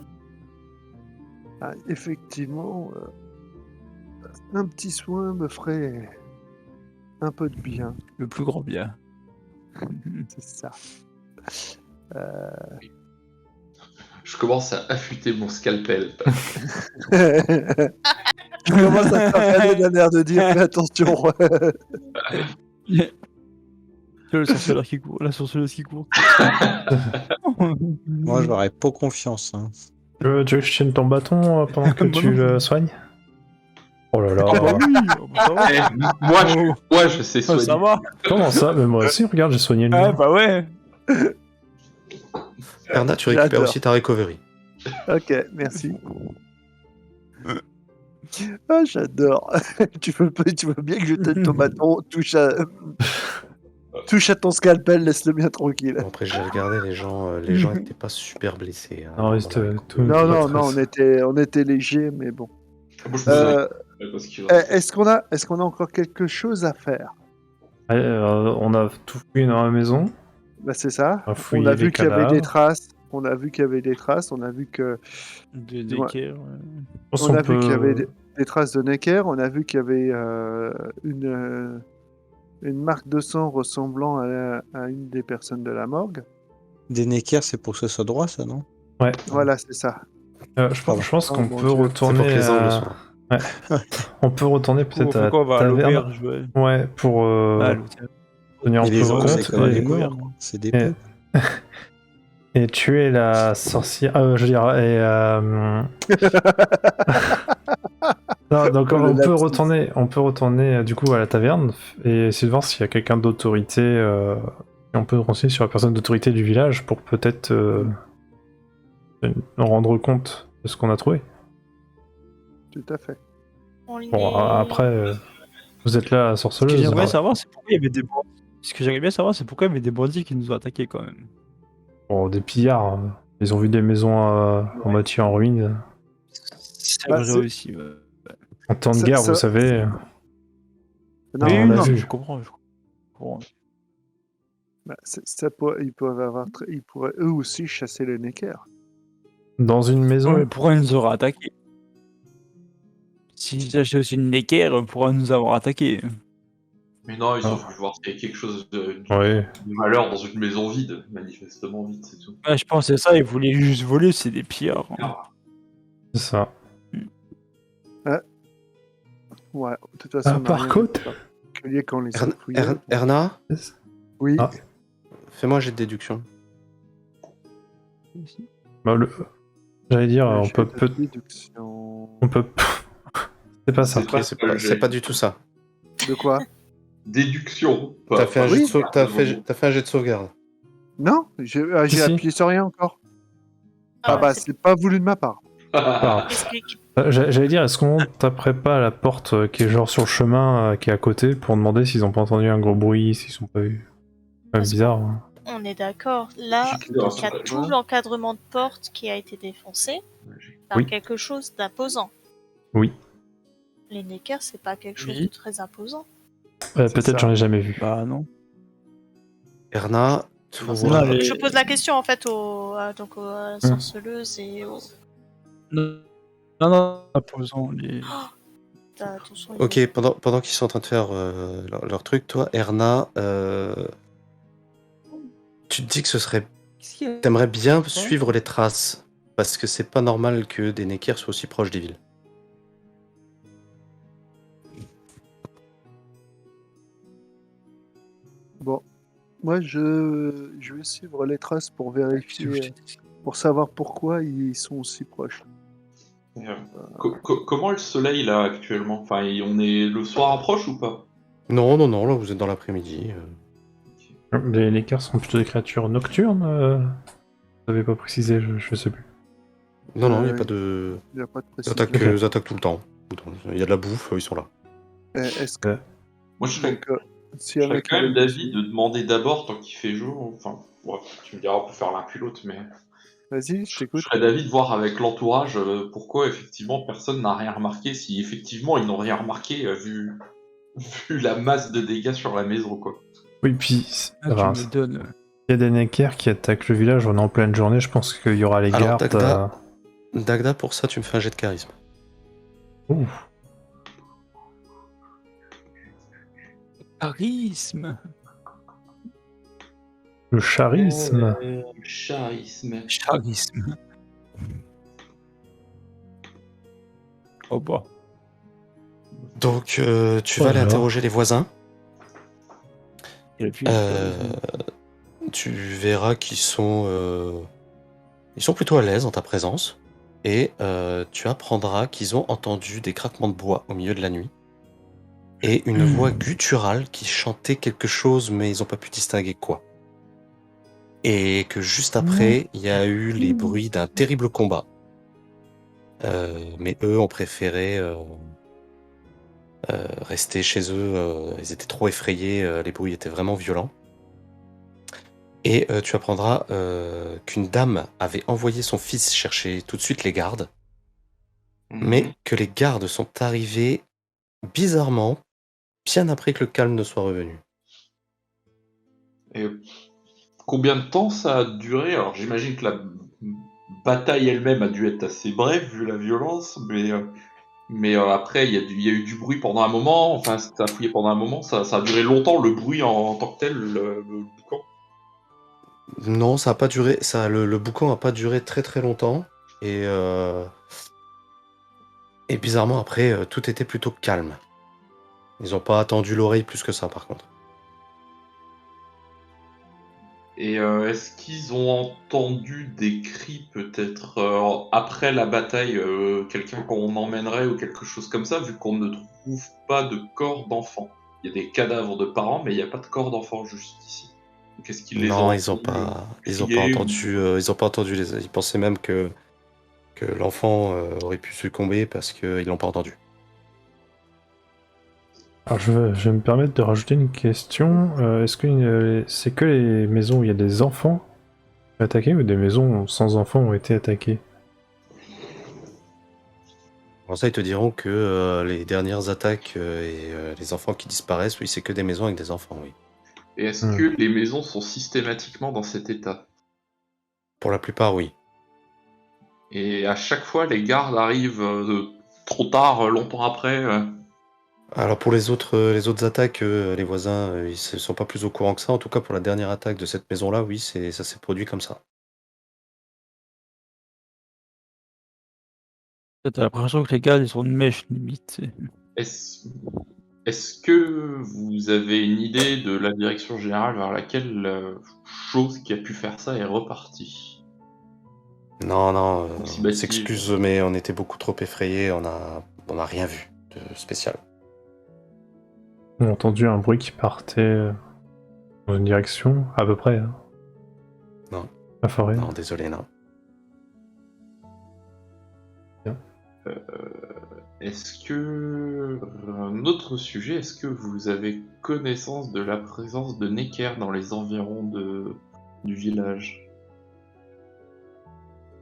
Ah, effectivement, un petit soin me ferait un peu de bien. Le plus grand bien. C'est ça. Je commence à affûter mon scalpel. Je commence à faire d'un air de dire fais attention. Le sorceleur qui court, la sorcelleuse qui court. Moi, j'aurais pas confiance. Hein. Tu veux que je tienne ton bâton pendant que Moi tu non le plus. soignes? Oh là là. Ah bah oui, ça va. Eh, moi, je sais Ça soigner. va. Comment ça? Mais moi aussi, regarde, j'ai soigné le Ah mien. bah ouais. Erna, tu récupères J'adore. aussi ta recovery. Ok, merci. Ah, j'adore. tu veux bien que je te ton bâton, touche à ton scalpel, laisse-le bien tranquille. Bon, après, j'ai regardé, les gens étaient pas super blessés. Hein, Non, pendant c'était la tout. Non, pas non, très- on était léger, mais bon. Moi, je me Euh, parce qu'il Est-ce qu'on a encore quelque chose à faire? Ouais, on a tout fouillé dans la maison. Bah, c'est ça. On a On fouillé a les vu qu'il y avait des cadavres. traces. On a vu qu'il y avait des traces. On a vu que Des Ouais. équerres, Je pense on qu'on a vu qu'il y peut- avait des traces de Necker. On a vu qu'il y avait une marque de sang ressemblant à une des personnes de la morgue. Des Neckers, c'est pour que ce soit droit, ça, non? Ouais. Voilà, c'est ça. Je pense Oh, qu'on mon peut Dieu. C'est pour retourner. que les angles à- soient. On peut retourner On peut-être fait à quoi, on va à taverne. l'auberge, ouais. Ouais, pour Ah, l'hôtel. tenir un Et peu les angles, compte. c'est comme et- les et- morts. C'est des et- peu. Et tuer la sorcière. Je veux dire. Non, donc Oh, le lapsus. on peut retourner du coup à la taverne et essayer de voir s'il y a quelqu'un d'autorité. Et on peut renseigner sur la personne d'autorité du village pour peut-être rendre compte de ce qu'on a trouvé. Tout à fait. On Bon, les- après, vous êtes là, Ce que sorceleuse. j'aimerais hein. savoir, c'est pourquoi il y avait des bandits. Ce que j'aimerais bien savoir, c'est pourquoi il y avait des bandits qui nous ont attaqués quand même. Bon, des pillards. Ils ont vu des maisons en moitié en ruine. C'est Bah, vrai c'est- aussi. Ouais. En temps de Ça- guerre, ça- vous savez. Non, Oui, Oui, on l'a non, vu. mais je comprends. bah, ils peuvent avoir, ils pourraient eux aussi chasser les Necker. Dans une Ouais, maison. mais pourquoi ils nous auraient attaqués? Si j'achetais aussi une équerre, pourquoi nous avoir attaqués? Mais non, ils ont Ah. voulu voir s'il y avait quelque chose de Ouais. valeur dans une maison vide, manifestement vide, c'est tout. Ouais, je pense que c'est ça, ils voulaient juste voler, c'est des pillards. C'est ça. Ouais, de toute façon, Ah, on n'a par rien de contre. particulier quand on les a fouillés. Erna, Oui. Ah. fais-moi un jet de déduction. Bah, j'allais dire, Le on jet peut. de déduction. On peut. C'est pas ça. C'est pas C'est ça, le c'est pas jet. du tout ça. De quoi? Déduction. T'as fait, un jet de sau- pas- t'as fait un jet de sauvegarde. Non, j'ai Si. appuyé sur rien encore. Ah, Ah bah, c'est- c'est pas voulu de ma part. Ah. explique. J'allais dire, est-ce qu'on taperait pas à la porte qui est genre sur le chemin qui est à côté pour demander s'ils ont pas entendu un gros bruit, s'ils sont pas vus. C'est quand même Parce bizarre. hein. On est d'accord. Là, J'ai donc il y cliqué a sur tout Ouais. l'encadrement de porte qui a été défoncé par Oui. quelque chose d'imposant. Oui. Les Necker, c'est pas quelque chose Oui. de très imposant. Peut-être ça. j'en ai jamais vu. Bah non. Erna, Non, toi- Non, les- Je pose la question en fait à la sorceleuse et au. Non, imposant. Les... Attention, Ok, pendant qu'ils sont en train de faire leur truc, toi, Erna, tu te dis que ce serait. T'aimerais bien suivre les traces, parce que c'est pas normal que des Necker soient aussi proches des villes. Bon, moi je vais suivre les traces pour vérifier, pour savoir pourquoi ils sont aussi proches. Comment est le soleil là actuellement? Enfin, on est le soir approche ou pas? Non, là vous êtes dans l'après-midi. Les Lakers sont plutôt des créatures nocturnes Vous avez pas précisé, je sais plus. Non, il n'y a pas de. Il n'y a pas de Ils précision. ils attaquent tout le temps. Il y a de la bouffe, ils sont là. Est-ce que Moi, je serais, donc, si je un serais mec quand même il- d'avis de demander d'abord tant qu'il fait jour. Enfin, ouais, tu me diras, on peut faire l'un puis l'autre, mais Vas-y, je je t'écoute. serais d'avis de voir avec l'entourage pourquoi effectivement personne n'a rien remarqué. Si effectivement ils n'ont rien remarqué vu la masse de dégâts sur la maison, quoi. Oui, puis. Ah, enfin, tu me donnes. il y a des Necker qui attaquent le village, on est en pleine journée, je pense qu'il y aura les Alors, gardes. Dagda, pour ça, tu me fais un jet de charisme. Ouh. Charisme. Le charisme. Charisme. Charisme. Oh bah. Donc, tu Oh vas aller là là. interroger les voisins. Il a plus Tu verras qu'ils sont plutôt à l'aise en ta présence. Et tu apprendras qu'ils ont entendu des craquements de bois au milieu de la nuit. Et une voix gutturale qui chantait quelque chose, mais ils n'ont pas pu distinguer quoi. Et que juste après, il y a eu les bruits d'un terrible combat. Mais eux ont préféré rester chez eux. Ils étaient trop effrayés, les bruits étaient vraiment violents. Et tu apprendras qu'une dame avait envoyé son fils chercher tout de suite les gardes, mais que les gardes sont arrivés bizarrement bien après que le calme ne soit revenu. Et combien de temps ça a duré? Alors j'imagine que la bataille elle-même a dû être assez brève vu la violence, mais après il y a eu du bruit pendant un moment, enfin ça a fouillé pendant un moment, ça a duré longtemps le bruit en tant que tel, le boucan. Non, ça a pas duré. Le boucan n'a pas duré très très longtemps. Et bizarrement, après, tout était plutôt calme. Ils n'ont pas attendu l'oreille plus que ça, par contre. Et est-ce qu'ils ont entendu des cris peut-être après la bataille, quelqu'un qu'on emmènerait ou quelque chose comme ça, vu qu'on ne trouve pas de corps d'enfant? Il y a des cadavres de parents, mais il n'y a pas de corps d'enfant juste ici. Donc est-ce qu'ils les Non, ont ils ont entendus pas crier ou- entendu, ils ont pas entendu ils pensaient même que l'enfant, aurait pu succomber parce qu'ils l'ont pas entendu. Alors je vais me permettre de rajouter une question. Est-ce que c'est que les maisons où il y a des enfants attaqués ou des maisons sans enfants ont été attaquées? Alors ça, ils te diront que, les dernières attaques, les enfants qui disparaissent, oui, c'est que des maisons avec des enfants, oui. Et est-ce que les maisons sont systématiquement dans cet état? Pour la plupart, oui. Et à chaque fois, les gardes arrivent trop tard, longtemps après. Alors pour les autres attaques, les voisins, ils se sont pas plus au courant que ça. En tout cas, pour la dernière attaque de cette maison-là, oui, ça s'est produit comme ça. T'as l'impression que les gars, ils sont de mèche, limite. Est-ce est-ce que vous avez une idée de la direction générale vers laquelle la chose qui a pu faire ça est repartie? Non, non, Aussi on bâti, s'excuse, mais on était beaucoup trop effrayés, on a rien vu de spécial. On a entendu un bruit qui partait dans une direction, à peu près. Hein. Non. La forêt. Non, désolé, non. Est-ce que... Un autre sujet, est-ce que vous avez connaissance de la présence de Necker dans les environs du village?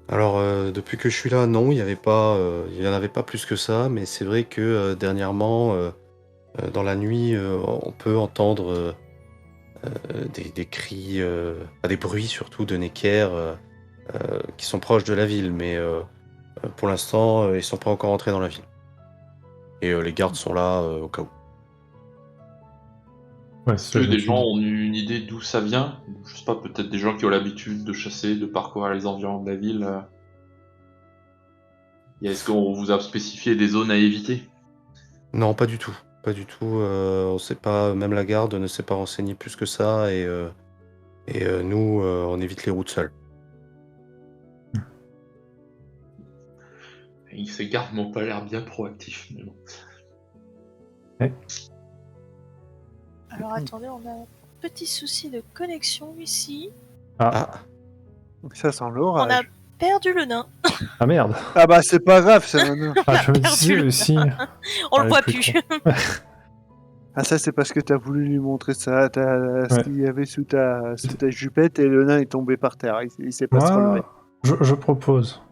Alors, depuis que je suis là, non, il y en avait pas plus que ça, mais c'est vrai que, dernièrement, dans la nuit, on peut entendre, des cris, des bruits surtout de Necker, qui sont proches de la ville, mais pour l'instant, ils sont pas encore entrés dans la ville. Et les gardes sont là, au cas où. Ouais, Est-ce ça, que je me des suis gens dit. ont eu une idée d'où ça vient? Je sais pas, peut-être des gens qui ont l'habitude de chasser, de parcourir les environs de la ville. Et est-ce qu'on vous a spécifié des zones à éviter? Non, pas du tout. Pas du tout, on sait pas, même la garde ne s'est pas renseignée plus que ça et nous, on évite les routes seules. Et ces gardes m'ont pas l'air bien proactifs, mais bon. Alors attendez, on a un petit souci de connexion ici. Ah! Ça sent On a l'orage. perdu le nain. Ah merde. Ah bah c'est pas grave, ça maintenant. Ah, je me perdu disais le aussi. On le Ouais, voit plus plus. Ah ça c'est parce que t'as voulu lui montrer ça, ce Ouais. qu'il y avait sous ta jupette et le nain est tombé par terre, il sait pas se relever. Moi, je propose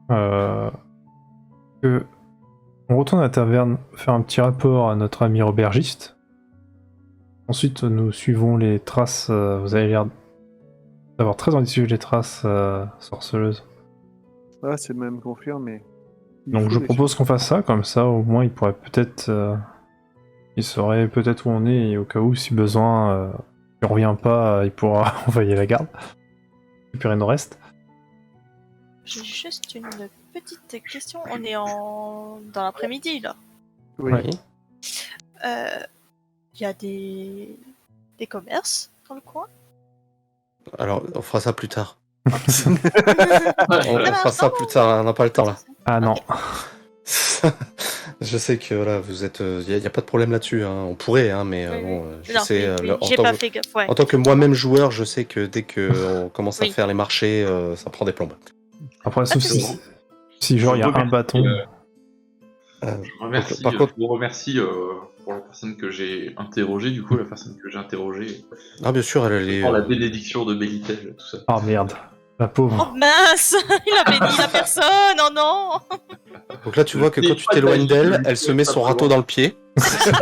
que on retourne à la taverne faire un petit rapport à notre ami aubergiste. Ensuite, nous suivons les traces. Vous avez l'air d'avoir très envie de suivre les traces sorceleuses. Ah c'est même confirmé. Il Donc faut je les propose qu'on fasse ça, comme ça au moins il pourrait peut-être... il saurait peut-être où on est, et au cas où, si besoin, si on revient pas, il pourra envoyer la garde. Récupérer nos restes. J'ai juste une petite question. On est dans l'après-midi là. suivre. Oui. Oui. Il y a des commerces dans le coin. Alors, on fera ça plus tard. On On fera ça plus tard, on n'a pas le temps là. Ah non. Je sais que voilà, vous êtes, y a pas de problème là-dessus, hein. On pourrait, hein, mais Oui, bon, oui. je Non, sais, oui, en j'ai tant pas que fait gaffe. Ouais. en tant que moi-même joueur, je sais que dès qu'on commence à Oui. faire les marchés, ça prend des plombes. Après, sauf c'est si genre il y a un remercie, bâton. Par contre, Je vous remercie pour la personne que j'ai interrogée, du coup, la personne que j'ai interrogée. ah bien sûr, elle est. Pour la bénédiction de Bélitel, tout ça. Ah merde. La pauvre. Oh mince, il a béni la personne. Oh non. Donc là, tu vois que quand tu t'éloignes d'elle, elle se met son râteau dans le pied. Ça,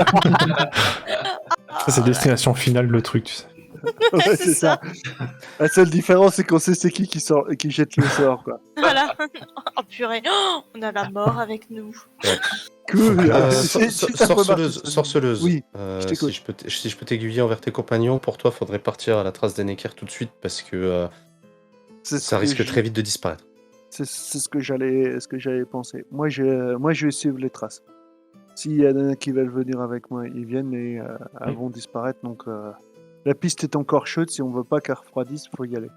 c'est destination finale le truc, tu sais. Ouais, c'est ça. La seule différence c'est qu'on sait c'est qui jette le sort quoi. Voilà. Oh purée. Oh, on a la mort avec nous. Cool. Sorceleuse. Oui, je Si t'écoute. je peux t'aiguiller envers tes compagnons, pour toi, faudrait partir à la trace d'Enneker tout de suite parce que C'est ça ce risque que très vite de disparaître. C'est ce que j'allais penser. Moi je vais suivre les traces. S'il y en a qui veulent venir avec moi, ils viennent et elles vont disparaître donc La piste est encore chaude, si on veut pas qu'elle refroidisse, faut y aller.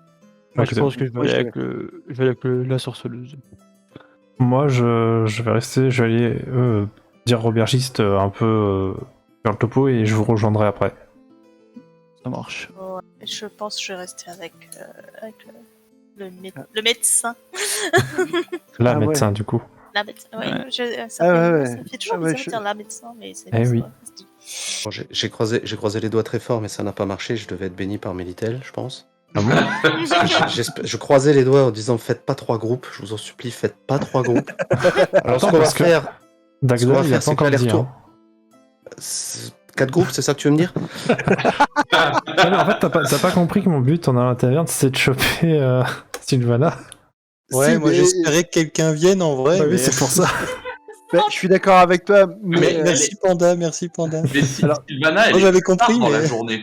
Moi, Ok. je pense que je vais Moi, aller je avec, je vais aller avec la sorceleuse. Moi, je vais rester, je vais aller dire aubergiste un peu faire le topo et je vous rejoindrai après. Ça marche. Ouais, je pense que je vais rester avec le médecin. Là, Ah ouais. médecin, du coup. La médecin, oui. Ouais. Ça, Ah ça fait toujours Ah ouais, bizarre de dire la médecin, mais c'est Eh oui. ça se dit. Bon, j'ai croisé les doigts très fort, mais ça n'a pas marché. Je devais être béni par Mélitel, je pense. Ah bon Je croisais les doigts en disant faites pas 3 groupes, je vous en supplie, faites pas 3 groupes. Alors ce Attends, qu'on va parce que- faire, Dagda, il a pas c'est encore dit. l'aller-retour. Hein. 4 groupes, c'est ça que tu veux me dire? Ah, mais en fait, t'as pas compris que mon but en allant à la taverne, c'est de choper Sylvana. Ouais, Si, moi mais- j'espérais que quelqu'un vienne en vrai. Bah oui, mais- c'est pour ça. Je suis d'accord avec toi, mais Merci Panda, merci Panda. Mais si, Alors, Sylvana, elle moi, est j'avais plus tard compris, dans la mais- journée.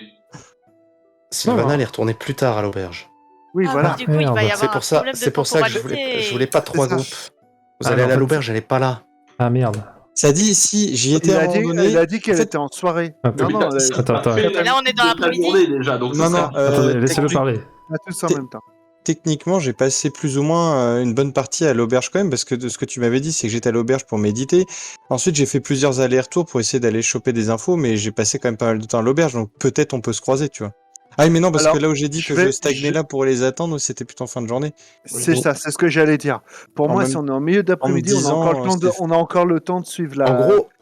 Sylvana, Non. elle est retournée plus tard à l'auberge. oui, Ah, voilà. bah, du coup, il va y merde. avoir C'est un pour ça, problème de c'est pour ça que temporalité. je voulais pas 3 C'est ça. groupes. Vous Ah, allez mais aller en à fait- l'auberge, elle est pas là. Ah merde. Ça dit, si j'y étais Il à un a moment dit, donné. il a dit qu'elle en fait- était en soirée. Ah, Non, oui, non, attends. Et là, on est dans Ta l'après-midi. journée déjà, donc Non, ça non, sert. Attendez, laissez-le parler. on a tous en T'es- même temps. Techniquement, j'ai passé plus ou moins une bonne partie à l'auberge quand même, parce que de ce que tu m'avais dit, c'est que j'étais à l'auberge pour méditer. Ensuite, j'ai fait plusieurs allers-retours pour essayer d'aller choper des infos, mais j'ai passé quand même pas mal de temps à l'auberge, donc peut-être on peut se croiser, tu vois. Ah oui, mais non, parce Alors, que là où j'ai dit je que vais- je stagnais je- là pour les attendre, c'était plutôt en fin de journée. C'est ça, c'est ce que j'allais dire. Pour En moi, même- si on est en milieu d'après-midi, on a disant, encore le temps de, Steph- on a encore le temps de suivre la.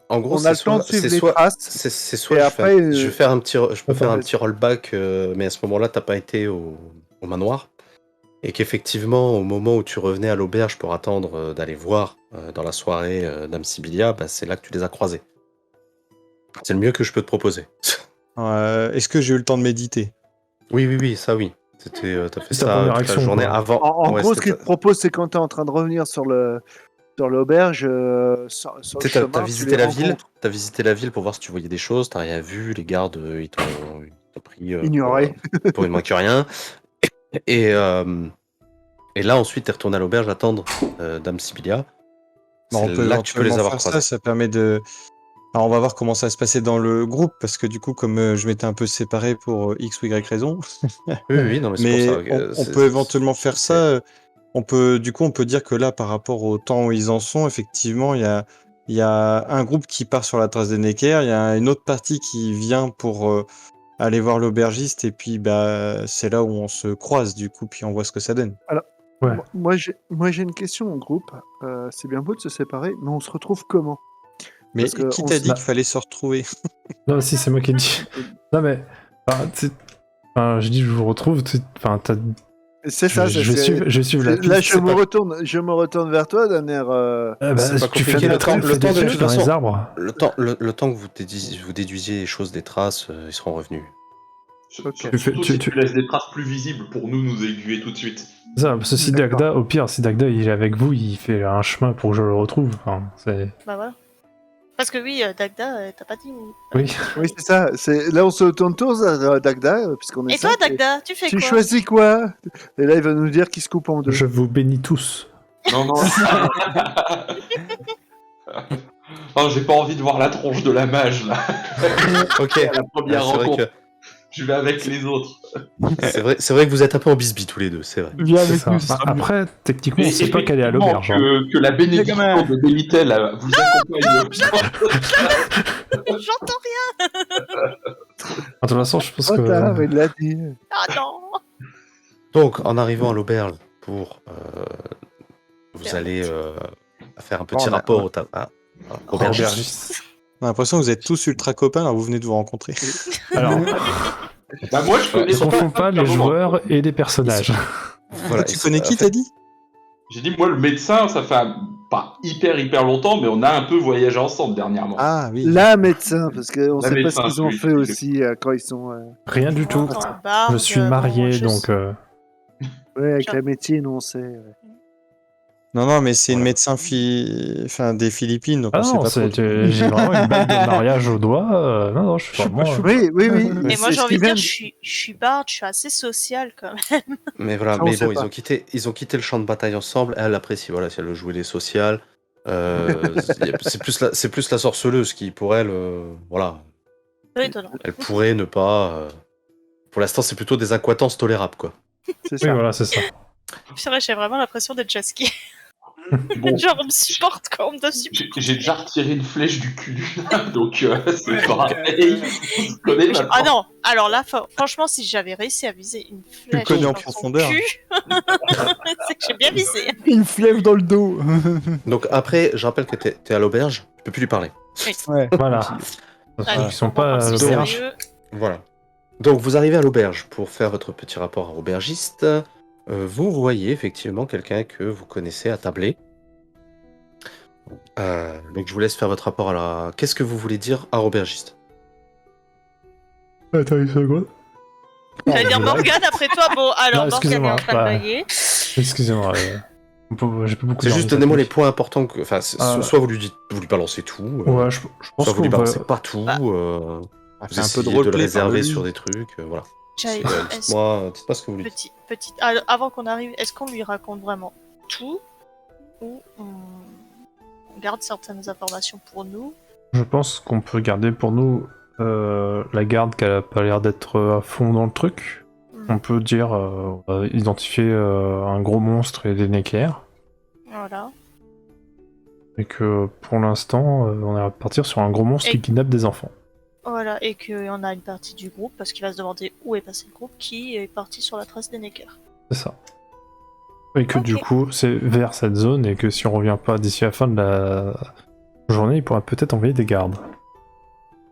En gros, on a le temps de suivre les traces. C'est soit Et je, après, je vais faire un petit, je peux faire un vas-y. petit rollback, mais à ce moment-là, t'as pas été au manoir, et qu'effectivement, au moment où tu revenais à l'auberge pour attendre d'aller voir dans la soirée Dame Sibylla, bah, c'est là que tu les as croisés. C'est le mieux que je peux te proposer. Est-ce que j'ai eu le temps de méditer? Oui, ça oui. C'était, t'as fait C'est ta ça première toute action, la journée quoi. avant. En Ouais, gros, ce c'était qu'il te propose, c'est quand tu es en train de revenir sur l'auberge, sur le Tu sais, chemin, t'as tu visité les la ville, rencontres. t'as visité la ville pour voir si tu voyais des choses, t'as rien vu, les gardes ils t'ont pris Ignoré. pour une moins que rien. Et là ensuite t'es retourné à l'auberge attendre Dame Sibylla. Bon, C'est on peut là que tu peux les éventuellement avoir faire ça, croisés. ça permet de... Alors, on va voir comment ça va se passer dans le groupe, parce que du coup, comme je m'étais un peu séparé pour X ou Y raison, Oui, non mais c'est mais pour ça. on peut éventuellement faire ça. On peut dire que là, par rapport au temps où ils en sont, effectivement, il y a un groupe qui part sur la trace des Necker, il y a une autre partie qui vient pour aller voir l'aubergiste, et puis bah c'est là où on se croise, du coup, puis on voit ce que ça donne. Ouais. Moi, j'ai une question au groupe. C'est bien beau de se séparer, mais on se retrouve comment? Mais Parce que qui on t'a se- dit qu'il fallait se retrouver? Non, si, c'est moi qui ai dit. Non, mais. Je dis, je vous retrouve. C'est ça. Je vais suivre la piste. Là, c'est pas- je me retourne vers toi d'un air. C'est pas tu fais compliqué, des le temps- trucs, le fais temps des de trucs toute dans les façon- arbres. Le temps que vous déduisiez les choses des traces, ils seront revenus. Ok. Surtout Tu- si tu- tu laisses des traces plus visibles pour nous aiguiller tout de suite. Ça, parce que si D'accord. Dagda, au pire, si Dagda il est avec vous, il fait un chemin pour que je le retrouve. Enfin, c'est... Bah voilà. Parce que oui, Dagda, t'as pas dit où. Oui. Oui, c'est ça. Là, on se tourne tous vers Dagda, puisqu'on est Et toi, cinq, Dagda, tu fais Tu quoi? choisis quoi? Et là, il va nous dire qu'il se coupe en deux. Je vous bénis tous. Non. Non, j'ai pas envie de voir la tronche de la mage là. Ok. À la première C'est vrai rencontre. Je vais avec les autres. c'est vrai que vous êtes un peu en bisbis tous les deux, c'est vrai. Viens C'est avec ça. nous. Bah, après, techniquement, on sait pas qu'elle est à effectivement, l'auberge. Hein. que la bénédiction gamin. de Bélitel vous accompagne. J'entends rien. De toute façon, je pense Trop tard, que. il l'a dit. Ah non. Donc, en arrivant à l'auberge, vous allez faire un petit Oh, on a- rapport au aubergiste. Aubergiste. On a l'impression que vous êtes tous ultra copains, alors vous venez de vous rencontrer. Alors, Bah moi je connais ne confond pas les moment. joueurs et les personnages. Voilà, tu et connais c'est- qui, en fait, t'as dit? J'ai dit moi le médecin ça fait pas hyper longtemps mais on a un peu voyagé ensemble dernièrement. Ah oui. La médecin, parce qu'on La sait pas médecin, ce qu'ils ont celui fait qui- aussi quand ils sont. Rien du tout. En barbe, Je suis marié, donc. Ouais, avec Genre- la médecine, on sait. Ouais. Non, mais c'est une Voilà. médecin des Philippines, donc Ah on sait non, pas trop. j'ai vraiment une bague de mariage au doigt. Non, je suis vraiment. Oui. Mais moi, C'est j'ai envie de Steven. dire, je suis barde, je suis assez sociale quand même. Mais voilà, Ça, on mais sait bon, pas. ils ont quitté le champ de bataille ensemble. Elle apprécie, voilà, si elle veut jouer les sociales. C'est plus la sorceleuse qui, pour elle, voilà, C'est étonnant. elle pourrait ne pas Pour l'instant, c'est plutôt des incohérences tolérables, quoi. C'est Oui, ça. voilà, c'est ça. Purée, j'ai vraiment l'impression d'être jasqué. Bon, Genre, on me supporte quand on me doit supporter. j'ai déjà retiré une flèche du cul, donc c'est pareil. Je connais maintenant. Ah non, alors là, franchement, si j'avais réussi à viser une flèche connais en dans son profondeur. cul, c'est que j'ai bien visé. Une flèche dans le dos. Donc après, je rappelle que t'es à l'auberge, tu peux plus lui parler. Ouais. Voilà. Allez, Ils sont on va pas à voir si l'auberge. sérieux. Voilà. Donc vous arrivez à l'auberge pour faire votre petit rapport à l'aubergiste. Vous voyez effectivement quelqu'un que vous connaissez attabler. Donc je vous laisse faire votre rapport à la... Qu'est-ce que vous voulez dire à l'aubergiste? Attends une seconde. J'allais dire Morgane après toi. Bon, alors Non, Morgane est excusez-moi, en train de bah, bailler. Excusez-moi. J'ai pas beaucoup C'est dormi juste cette donnez-moi les nuit. points importants que... Enfin, Ah. soit vous lui dites, vous lui balancez tout, Ouais, je pense soit vous qu'on lui va... balancez pas tout, Bah. vous C'est un peu essayez de de le roleplay, réserver parle-lui. sur des trucs, voilà. J'allais dire, est-ce Dites-moi ce que vous lui dites. avant qu'on arrive, est-ce qu'on lui raconte vraiment tout ou on garde certaines informations pour nous? Je pense qu'on peut garder pour nous la garde qui a pas l'air d'être à fond dans le truc. On peut dire, on va identifier un gros monstre et des néclaires. Voilà. Et que pour l'instant, on va partir sur un gros monstre Et- qui kidnappe des enfants. Voilà, et qu'on a une partie du groupe, parce qu'il va se demander où est passé le groupe, qui est parti sur la trace des Neckers. C'est ça. Et que du Ok. coup, c'est vers cette zone, et que si on revient pas d'ici la fin de la journée, il pourra peut-être envoyer des gardes.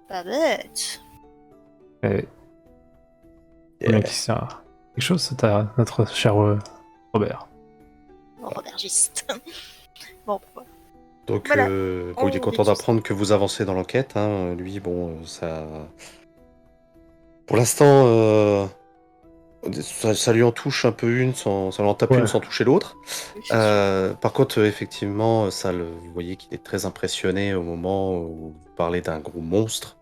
Pas bête. Et bien qui sert à quelque chose, c'est à notre cher Robert. Bon, aubergiste. Bon, voilà. Donc, Voilà. bon, il est On content dit d'apprendre que vous avancez dans l'enquête. Hein. Lui, bon, ça... Pour l'instant, ça lui en touche un peu une, ça lui en tape Ouais. une sans toucher l'autre. Oui, c'est sûr. Par contre, effectivement, vous voyez qu'il est très impressionné au moment où vous parlez d'un gros monstre,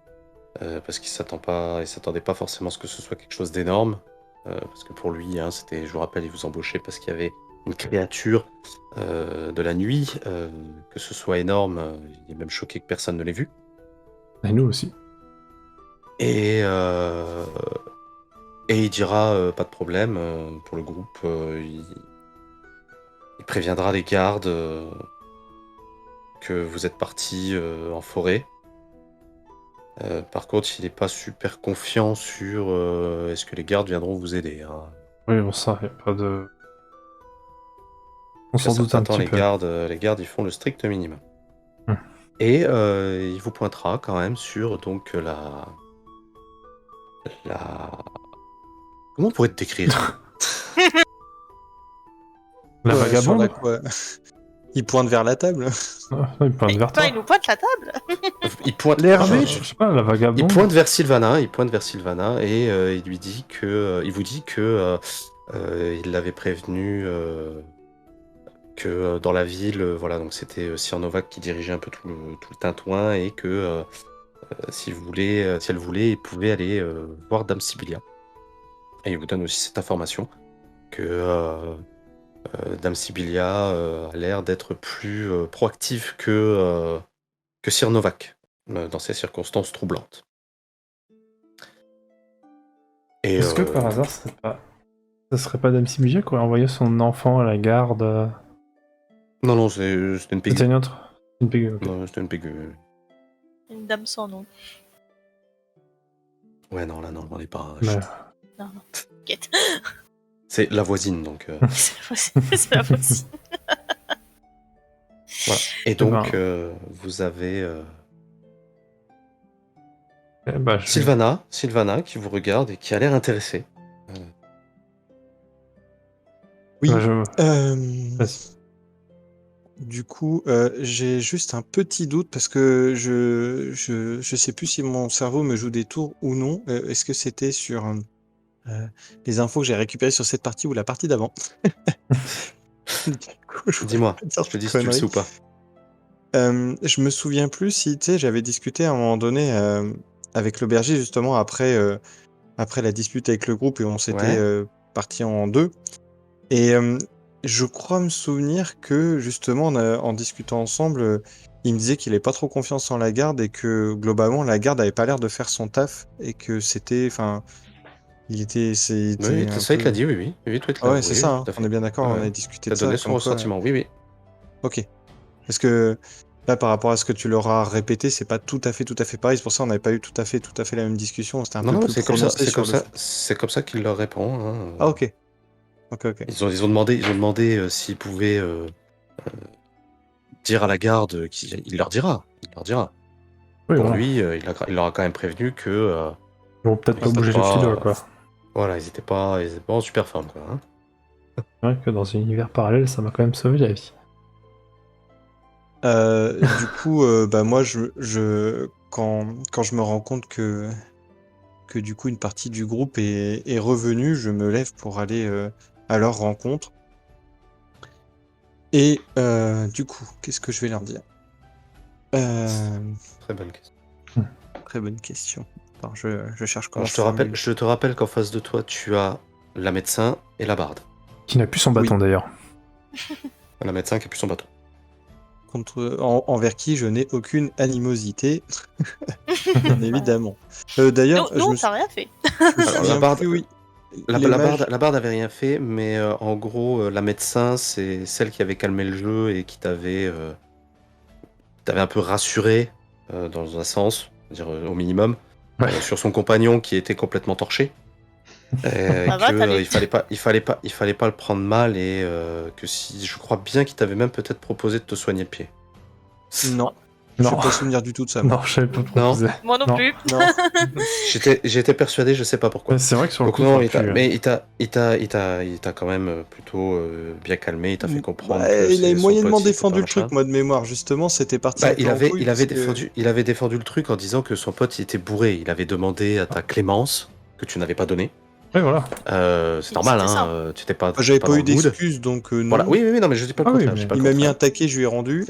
parce qu'il s'attendait pas forcément à ce que ce soit quelque chose d'énorme, parce que pour lui, hein, c'était, je vous rappelle, il vous embauchait parce qu'il y avait une créature de la nuit, que ce soit énorme, il est même choqué que personne ne l'ait vu. Et nous aussi. Et il dira pas de problème pour le groupe. Il préviendra les gardes que vous êtes partis en forêt. Par contre, il n'est pas super confiant sur est-ce que les gardes viendront vous aider. Hein. Oui, bon, ça, y a pas de. On Parce qu'à s'en doute un certains temps, petit peu. les gardes, ils font le strict minimum. Hum. Et il vous pointera quand même sur donc la. Comment on pourrait te décrire? La Sur vagabonde la quoi Il pointe vers la table. Non, il pointe vers toi. Toi, il nous pointe la table. Il pointe. Je sais pas, la Il vagabonde. pointe vers Sylvana, et il lui dit que, il vous dit que il l'avait prévenu que dans la ville, voilà, donc c'était Cyrnovac qui dirigeait un peu tout le tintouin et que si elle voulait, il pouvait aller voir Dame Sibylla. Et il vous donne aussi cette information que Dame Sibylla a l'air d'être plus proactive que Cyrnovac dans ces circonstances troublantes. Et, Est-ce que par hasard, ça serait pas Dame Sibylla qui aurait envoyé son enfant à la garde Non, c'était une C'était pégue. une autre Une pégue, ok. Non, c'était une pégue. Une dame sans nom. Ouais, non, là, non, on n'est pas. Mais- Non, non. T'inquiète. C'est la voisine, donc. C'est la voici. Voilà. Et donc, vous avez Eh bah, Sylvana qui vous regarde et qui a l'air intéressée. Oui. Bah, Vas-y. Du coup, j'ai juste un petit doute parce que je sais plus si mon cerveau me joue des tours ou non. Est-ce que c'était sur les infos que j'ai récupérées sur cette partie ou la partie d'avant? Du coup, je Dis-moi, voudrais pas dire je te dis de si tu le sais conneries. ou pas. Je me souviens plus si, tu sais, j'avais discuté à un moment donné avec l'aubergiste justement après la dispute avec le groupe et on s'était parti en deux. Et je crois me souvenir que justement en discutant ensemble, il me disait qu'il n'avait pas trop confiance en la garde et que globalement la garde avait pas l'air de faire son taf et que c'était, enfin, C'était Oui, un ça, il te l'a peu... dit, oui, oui. Oui, toi, il te Ah l'a ouais, c'est avoué, ça, tout à on est fait. bien d'accord, Ouais, on ouais. a discuté Il de t'a ça. donné son Comme quoi, ressentiment, oui, oui. Ok. Parce que là, par rapport à ce que tu leur as répété, c'est pas tout à fait pareil. C'est pour ça qu'on n'avait pas eu tout à fait la même discussion. C'était un Non, peu non, plus prononcé sur le fait. c'est comme ça qu'il leur répond, hein. Ah ok. Ok. Ils ont demandé s'ils pouvaient dire à la garde il leur dira. Il leur dira. Oui, Pour voilà. lui, il leur a quand même prévenu que Ils vont peut-être ils pas étaient bouger le petit doigt, pas, quoi. voilà, ils étaient pas en super forme, quoi. Hein. C'est vrai que dans un univers parallèle, ça m'a quand même sauvé la vie. Du coup, bah moi, quand je me rends compte que du coup une partie du groupe est revenue, je me lève pour aller à leur rencontre. Et du coup, qu'est-ce que je vais leur dire? Très bonne question. Très bonne question. Alors, je cherche comment Alors, formuler. je te rappelle qu'en face de toi, tu as la médecin et la barde. Qui n'a plus son bâton, d'ailleurs. La médecin qui a plus son bâton. Envers qui je n'ai aucune animosité, bien évidemment. D'ailleurs, Nous, je me on t'a rien fait. me Alors, souviens plus, oui. Les mages- la barde avait rien fait, mais en gros, la médecin, c'est celle qui avait calmé le jeu et qui t'avait un peu rassuré dans un sens, dire au minimum, Ouais. sur son compagnon qui était complètement torché. Ça va, t'as les- Il fallait pas le prendre mal et que si je crois bien qu'il t'avait même peut-être proposé de te soigner le pied. Non, je Non. n'ai pas souvenir du tout de ça. moi. Non, je savais pas proposer. Moi non, Non. plus. Non. J'étais persuadé, je sais pas pourquoi. Mais c'est vrai que sur le Donc coup, non, ça aurait pu, mais il t'a quand même plutôt bien calmé, il t'a fait comprendre Bah, que il avait son moyennement pote, il était défendu pas le truc, machin. moi de mémoire. Justement, c'était parti Bah, un peu en couille. parce que- il avait défendu le truc en disant que son pote il était bourré. Il avait demandé à ta clémence que tu n'avais pas donné. Ouais, voilà. C'est normal, C'était hein. simple. Tu t'es pas, J'avais pas pas dans eu le mood. d'excuses, donc Voilà. non. Oui, oui, oui, non, mais je dis pas le Ah oui, contraire. mais- Je dis pas le Il m'a mis un contraire. taquet, je lui ai rendu.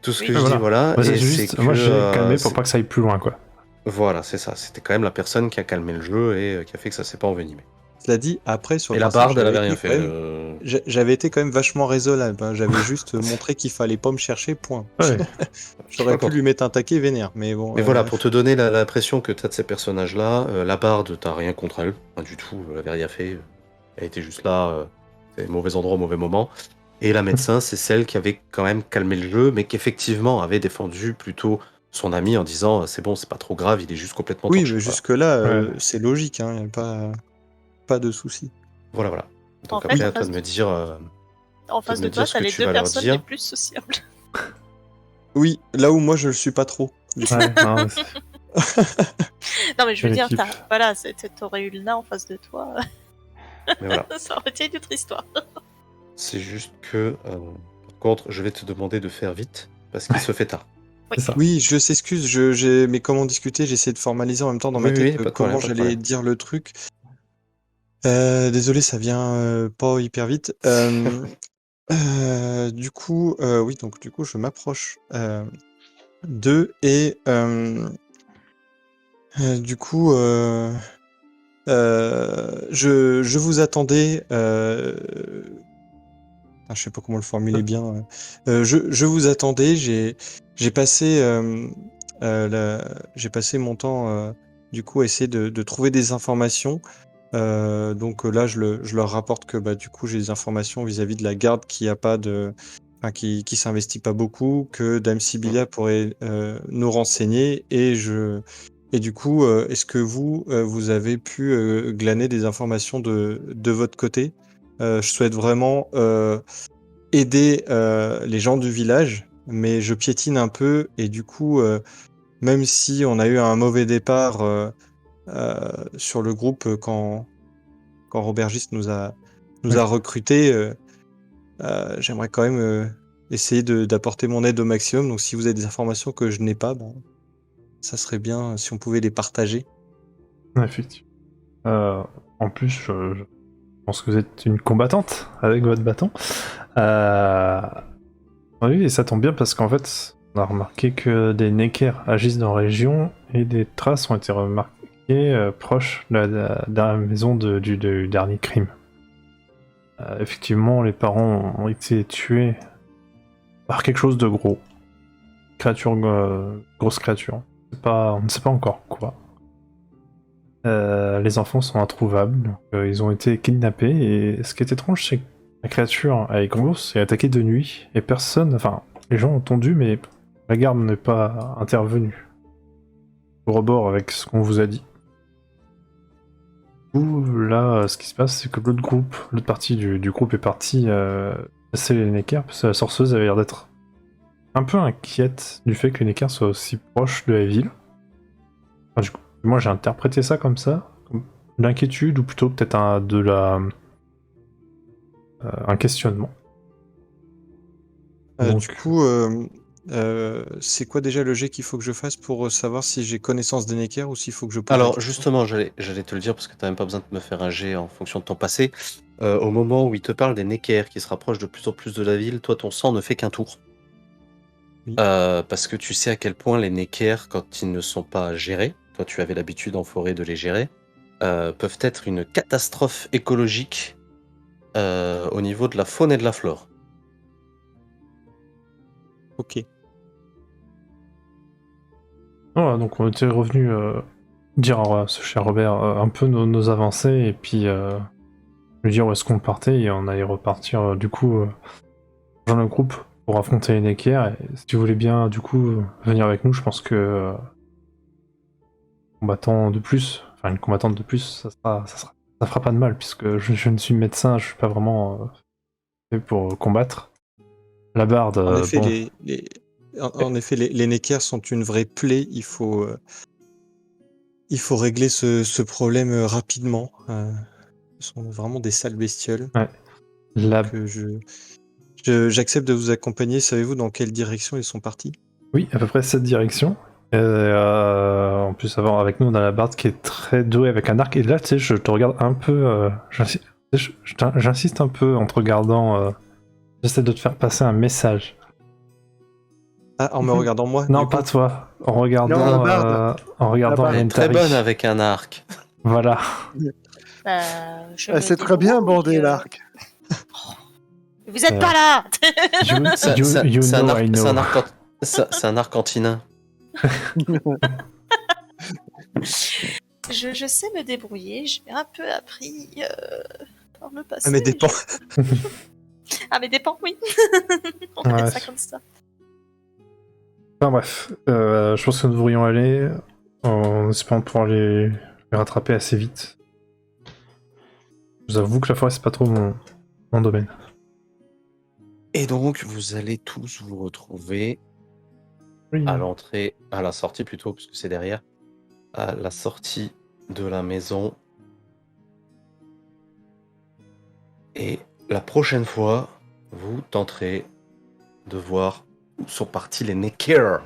Tout ce Oui. que je Ouais, dis, voilà, Bah, c'est et juste, c'est moi que j'ai calmé pour c'est- pas que ça aille plus loin, quoi. voilà, c'est ça. C'était quand même la personne qui a calmé le jeu et qui a fait que ça s'est pas envenimé. Cela dit, après, sur Et le la principe, barde, elle j'avais avait été rien quand fait. même... j'avais été quand même vachement raisonnable. Hein. J'avais juste montré qu'il fallait pas me chercher, point. Ouais. J'aurais Pas pu contre. lui mettre un taquet vénère, mais bon. Mais voilà, pour te donner l'impression que tu as de ces personnages-là, la barde, t'as rien contre elle, pas du tout, elle avait rien fait. Elle était juste là, c'est mauvais endroit au mauvais moment. Et la médecin, c'est celle qui avait quand même calmé le jeu, mais qui effectivement avait défendu plutôt son ami en disant c'est bon, c'est pas trop grave, il est juste complètement Oui, torché. mais Voilà. jusque-là, Ouais. c'est logique, hein. Y a pas de souci. Voilà, voilà. En Donc fait, après, en à toi face de de- me dire. En face me de dire toi, ce t'as que les tu deux vas leur personnes dire. les plus sociables. Oui, là où moi je le suis pas trop. Ouais, non, Non, mais je veux Quelle dire, équipe. voilà, t'aurais eu le nain en face de toi. Mais voilà. Ça aurait été une autre histoire. C'est juste que. Par contre, je vais te demander de faire vite, parce qu'il se fait tard. c'est ça. Oui, je s'excuse, mais comment discuter, j'essaie de formaliser en même temps dans ma Oui, tête oui, pas de comment problème, pas de j'allais problème. dire le truc. Désolé, ça vient pas hyper vite. Du coup, oui, donc du coup, je m'approche d'eux et du coup, je vous attendais. Je sais pas comment le formuler bien. Je vous attendais. J'ai passé j'ai passé mon temps du coup à essayer de trouver des informations. Donc là, je leur rapporte que bah, du coup, j'ai des informations vis-à-vis de la garde qui a pas de, enfin, qui s'investit pas beaucoup, que Dame Sibylla pourrait nous renseigner et du coup, est-ce que vous avez pu glaner des informations de votre côté? Je souhaite vraiment aider les gens du village, mais je piétine un peu et du coup, même si on a eu un mauvais départ sur le groupe quand Robergiste nous a recrutés, j'aimerais quand même essayer d'apporter mon aide au maximum. Donc si vous avez des informations que je n'ai pas, ben, ça serait bien si on pouvait les partager. Ouais, effectivement. En plus, je pense que vous êtes une combattante avec votre bâton. Oui, et ça tombe bien parce qu'en fait, on a remarqué que des Necker agissent dans la région et des traces ont été remarquées proches de la maison du dernier crime. Effectivement, les parents ont été tués par quelque chose de gros. Grosse créature. On ne sait pas encore quoi. les enfants sont introuvables, donc, ils ont été kidnappés, et ce qui est étrange, c'est que la créature est grosse et attaquée de nuit, et personne, enfin, les gens ont entendu, mais la garde n'est pas intervenue. Au rebord avec ce qu'on vous a dit. Du coup, là, ce qui se passe, c'est que l'autre partie du groupe est partie chasser les Neckers, parce que la sorceuse avait l'air d'être un peu inquiète du fait que les Neckers soient aussi proches de la ville. Enfin, du coup, moi, j'ai interprété ça comme ça, comme de l'inquiétude, ou plutôt peut-être un questionnement. Donc, Du coup, c'est quoi déjà le jet qu'il faut que je fasse pour savoir si j'ai connaissance des Neckers ou s'il faut que je pose la Alors question? justement, j'allais te le dire parce que t'as même pas besoin de me faire un jet en fonction de ton passé. Au moment où il te parle des Neckers qui se rapprochent de plus en plus de la ville, toi ton sang ne fait qu'un tour. Oui. Parce que tu sais à quel point les Neckers, quand ils ne sont pas gérés, toi tu avais l'habitude en forêt de les gérer, peuvent être une catastrophe écologique au niveau de la faune et de la flore. Ok. voilà, donc on était revenu dire à ce cher Robert un peu nos avancées, et puis lui dire où est-ce qu'on partait, et on allait repartir du coup dans le groupe pour affronter les Neckers. Et si tu voulais bien du coup venir avec nous, je pense que combattant de plus, enfin une combattante de plus, ça fera pas de mal, puisque je ne suis médecin, je suis pas vraiment fait pour combattre. La barde, En effet, bon, en effet, les Neckers sont une vraie plaie. Il faut régler ce problème rapidement. Ce sont vraiment des sales bestioles. la... Que j'accepte de vous accompagner. Savez-vous dans quelle direction ils sont partis? oui, à peu près cette direction. En plus, avoir avec nous, on a la barde qui est très douée avec un arc. Et là, tu sais, je te regarde un peu. J'insiste un peu en te regardant. J'essaie de te faire passer un message. Ah, en me regardant moi? Non, du pas coup toi. En Non, la regardant, barde. en regardant La barde. Elle est très Elentari. bonne avec un arc. Voilà. Je me C'est très bien débrouille, bandé l'arc. Vous êtes pas là. You C'est un know, arc, I know. c'est un arc antinin. Je sais me débrouiller. J'ai un peu appris par le passé. À mes dépens. À mes dépens, oui. On appelle Ouais. ça comme ça. Enfin bref, je pense que nous devrions aller en espérant pouvoir les rattraper assez vite. Je vous avoue que la forêt, c'est pas trop mon domaine. Et donc, vous allez tous vous retrouver Oui. à l'entrée, à la sortie plutôt, puisque c'est derrière, à la sortie de la maison. Et la prochaine fois, vous tenterez de voir où sont partis les Neckers.